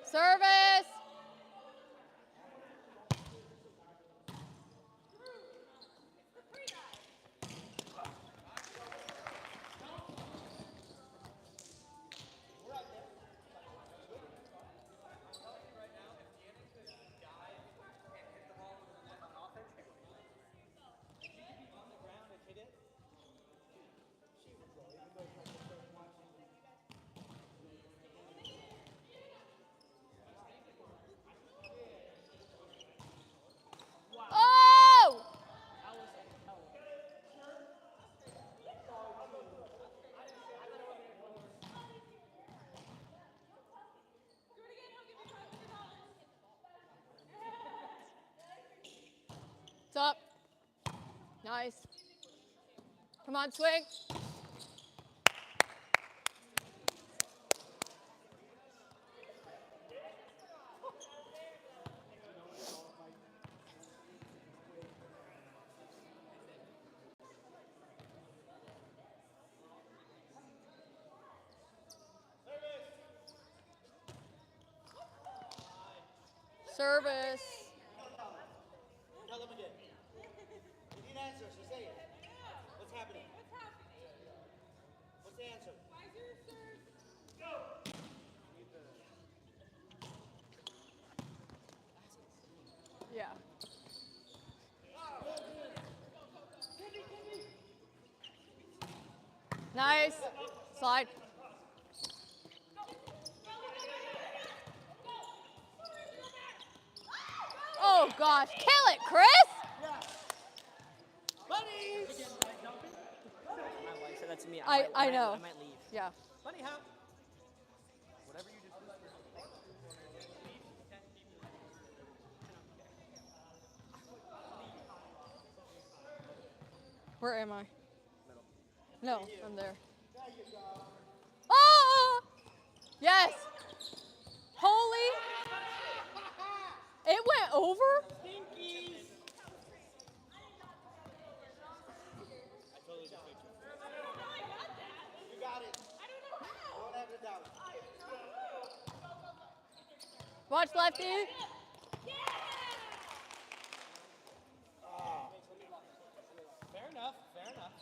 Service. It's up. Nice. Come on, swing. Service. Tell them again. You need answers, so say it. What's happening? What's the answer? Yeah. Nice. Slide. Oh gosh, kill it, Chris! Bunnies! My wife said that to me. I know. I might leave. Yeah. Bunny hop. Where am I? No, I'm there. Oh! Yes! Holy! It went over? Pinkies! You got it. Don't have it down. Watch lefty. Fair enough, fair enough.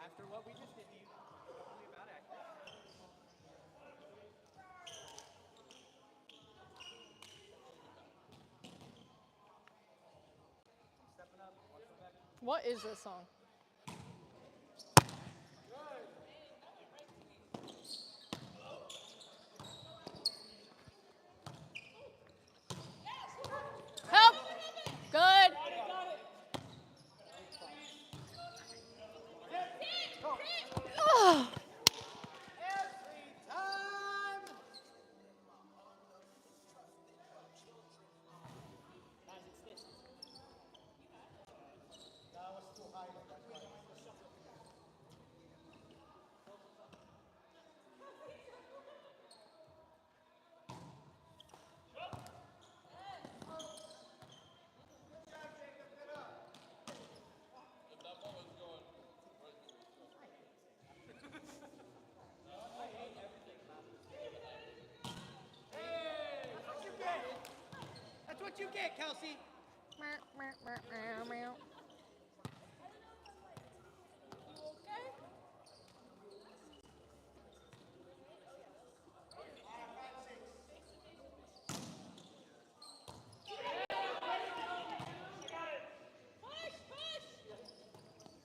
After what we just did to you, only about accurate. Stepping up, watch the back. What is this song? Help! Good. Oh. Every time! Guys, it's this. That was too high. That's why. That's what you get, Kelsey.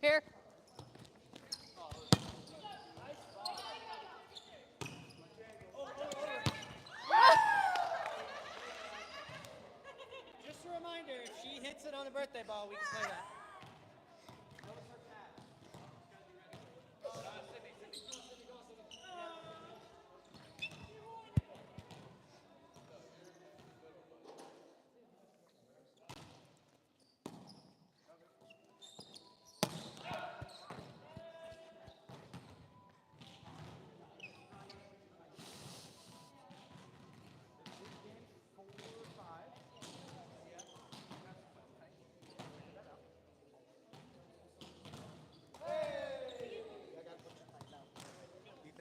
Here. Just a reminder, if she hits it on the birthday ball, we can play that.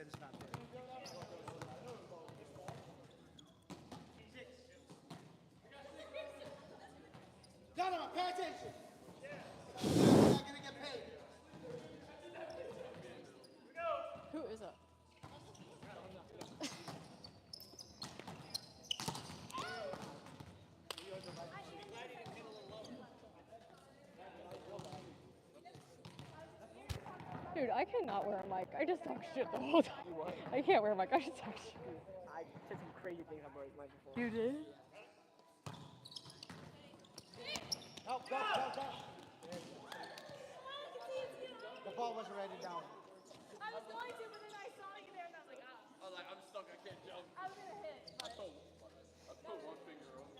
Ethan's not there. Donovan, pay attention. You're not gonna get paid. Who is that? Dude, I cannot wear a mic. I just talk shit the whole time. I can't wear a mic. I just talk shit. I said some crazy things on my before. You did? Go. The ball wasn't ready down. I was going to, but then I saw it there and I was like, ah. I was like, I'm stuck, I can't jump. I was gonna hit. I put one finger over.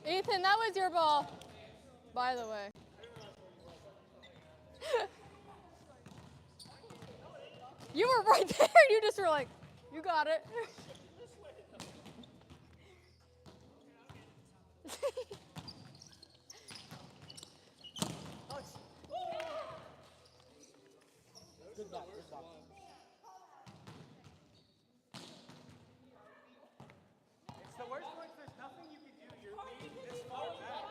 Ethan, that was your ball, by the way. You were right there. You just were like, you got it. Good back, good back. It's the worst one. There's nothing you can do. You're leaning this far back.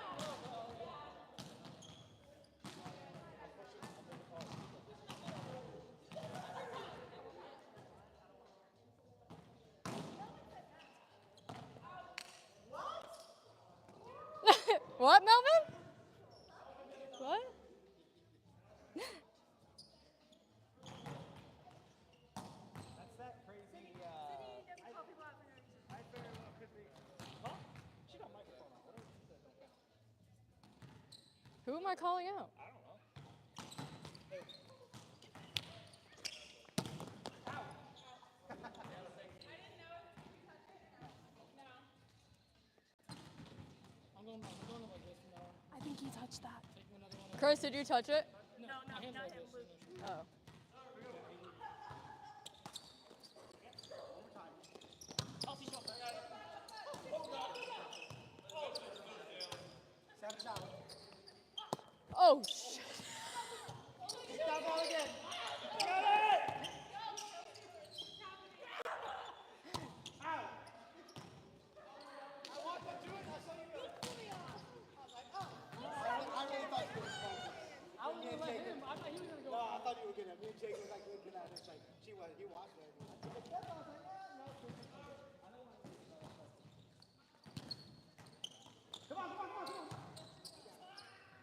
What, Melvin? What? That's that crazy. I very well could be. Huh? She got microphone on. Whatever she said, don't count. Who am I calling out? I don't know. I'm going like this from now on. I think he touched that. Take another one. Chris, did you touch it? No, No, my hands not are him, like this. Luke. Oh. Oh, shit. Take that ball again. I really thought you were supposed to. I was gonna let him. I thought he was gonna go. No, I thought you were gonna. Me and Jake was like looking at it. Like he watched it. Come on, come on, come on, come on.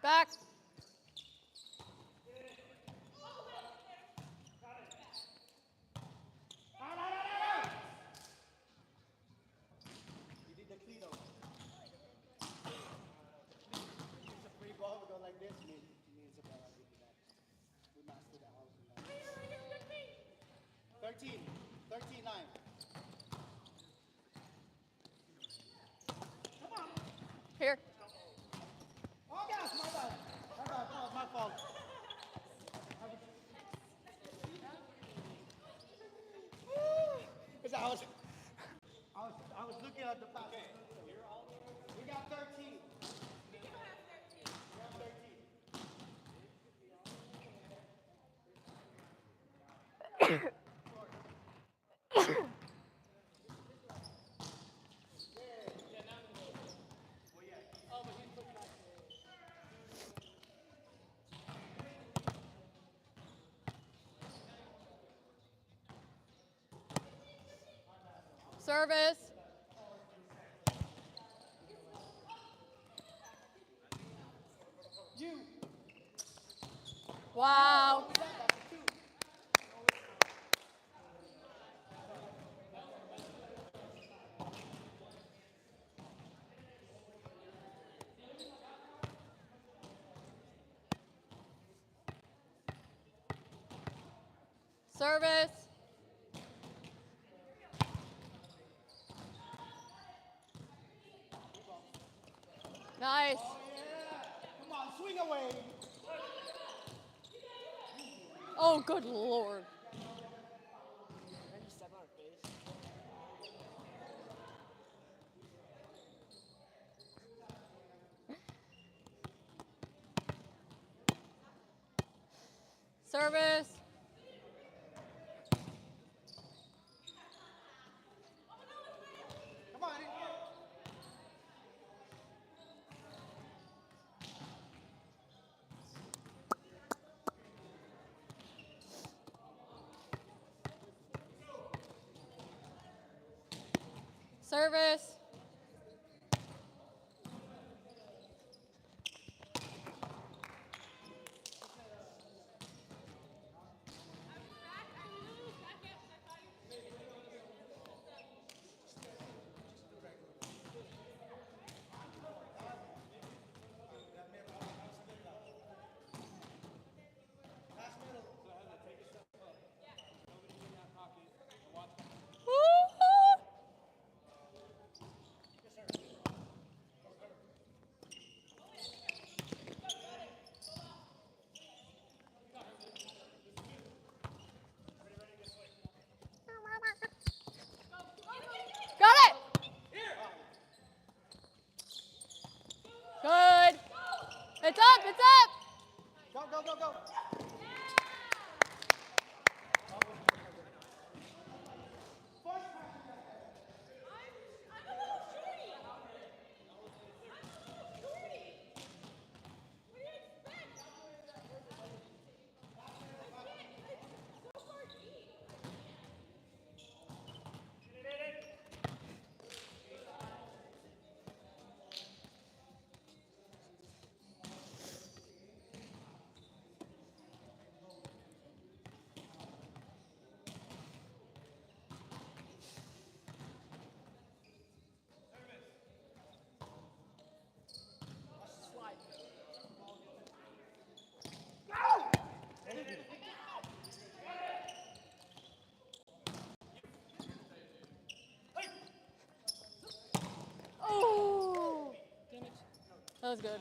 Back. You did the clean over. It's a free ball. We go like this. Me and Isabella did that. We mastered that one. 13, 13, 9. Here. Oh, gosh, my bad. My bad. That was my fault. Because I was looking at the pass. We got 13. We have 13. Service. You. Wow. Service. Nice. Come on, swing away. Oh, good Lord. Service. Come on. Service. was good.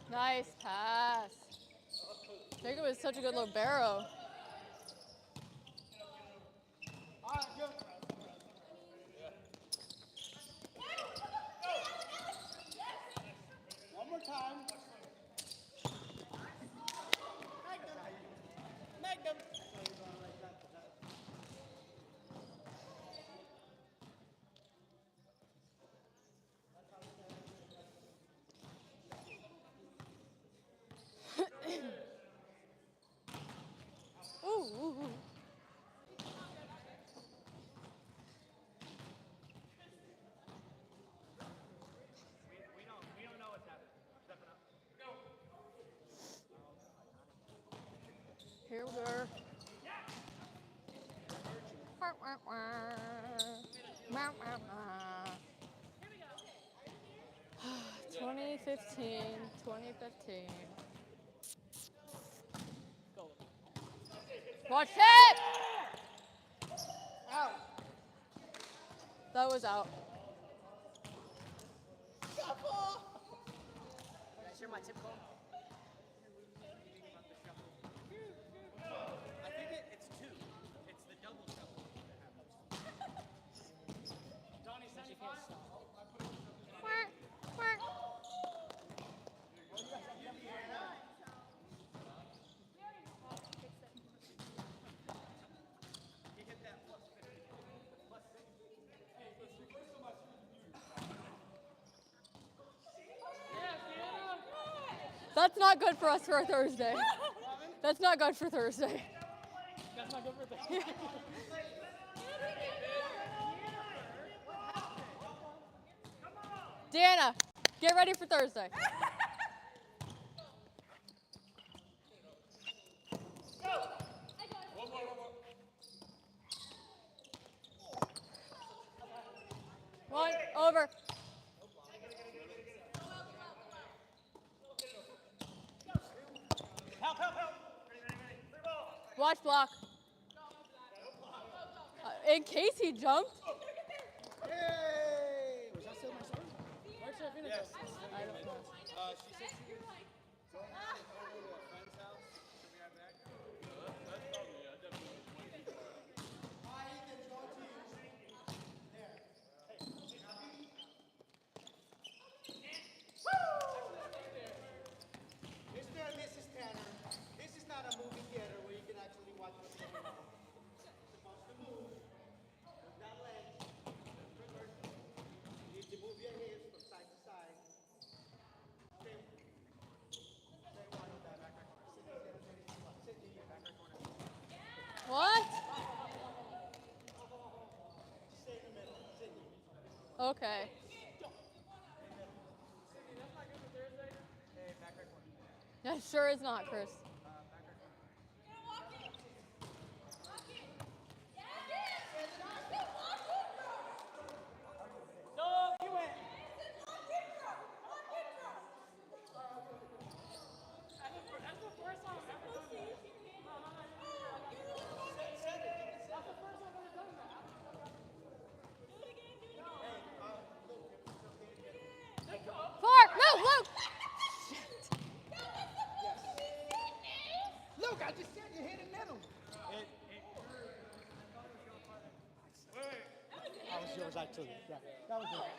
Nice pass. Jacob is such a good libero. One more time. Make them. Ooh. We don't know what's happening. Stepping up. Go. Here we go. 2015, 2015. Go. Watch it! Out. That was out. Can I share my tip call? I think it's two. It's the double shuffle. Donnie, 75. He hit that plus 50. Plus 60. That's not good for us for a Thursday. That's not good for Thursday. That's not good for the. Deanna, get ready for Thursday. One, over. Help, help, help. Watch block. In case he jumped. Hey! Was that still my son? Where's her finish? Yes. I don't know. She said she was going over to a friend's house to be right back. That's probably, I definitely went too far. Mr. and Mrs. Tanner, this is not a movie theater where you can actually watch what's going on. You're supposed to move with that leg. You need to move your hips from side to side. Okay. Stay one on that back right corner. Sit in your back right corner. What? Stay in the middle. Sit in. Okay. Hey, back right corner. That sure is not, Chris. Four! No, Luke! Look, I just said you hit it middle. That was yours, actually. Yeah, that was yours.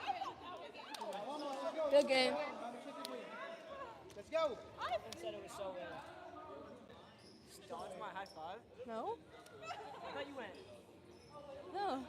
Good game. Let's go. Said it was so dodge my high five. No? I thought you went. No.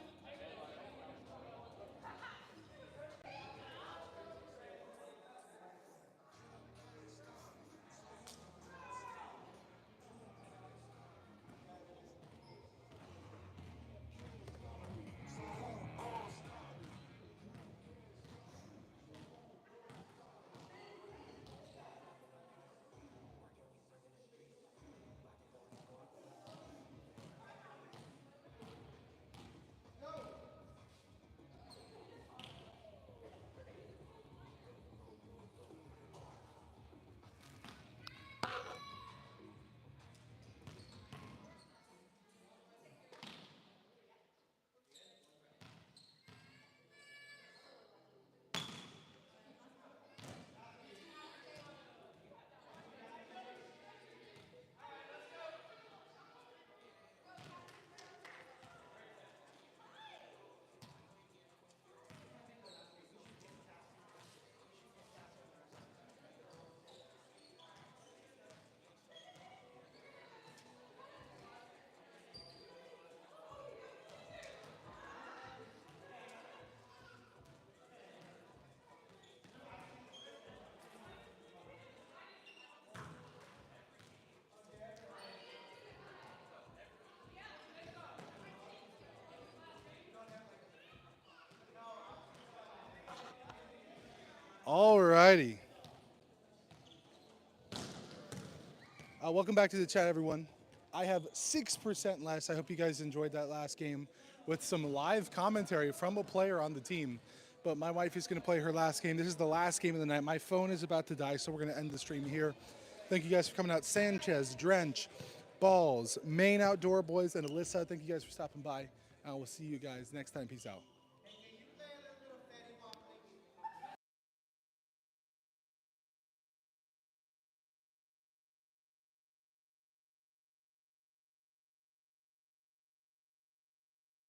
All righty. Welcome back to the chat, everyone. I have 6% less. I hope you guys enjoyed that last game with some live commentary from a player on the team. But my wife is going to play her last game. This is the last game of the night. My phone is about to die, so we're going to end the stream here. Thank you guys for coming out. Sanchez, Drench, Balls, Maine Outdoor Boys, and Alyssa. Thank you guys for stopping by. We'll see you guys next time. Peace out.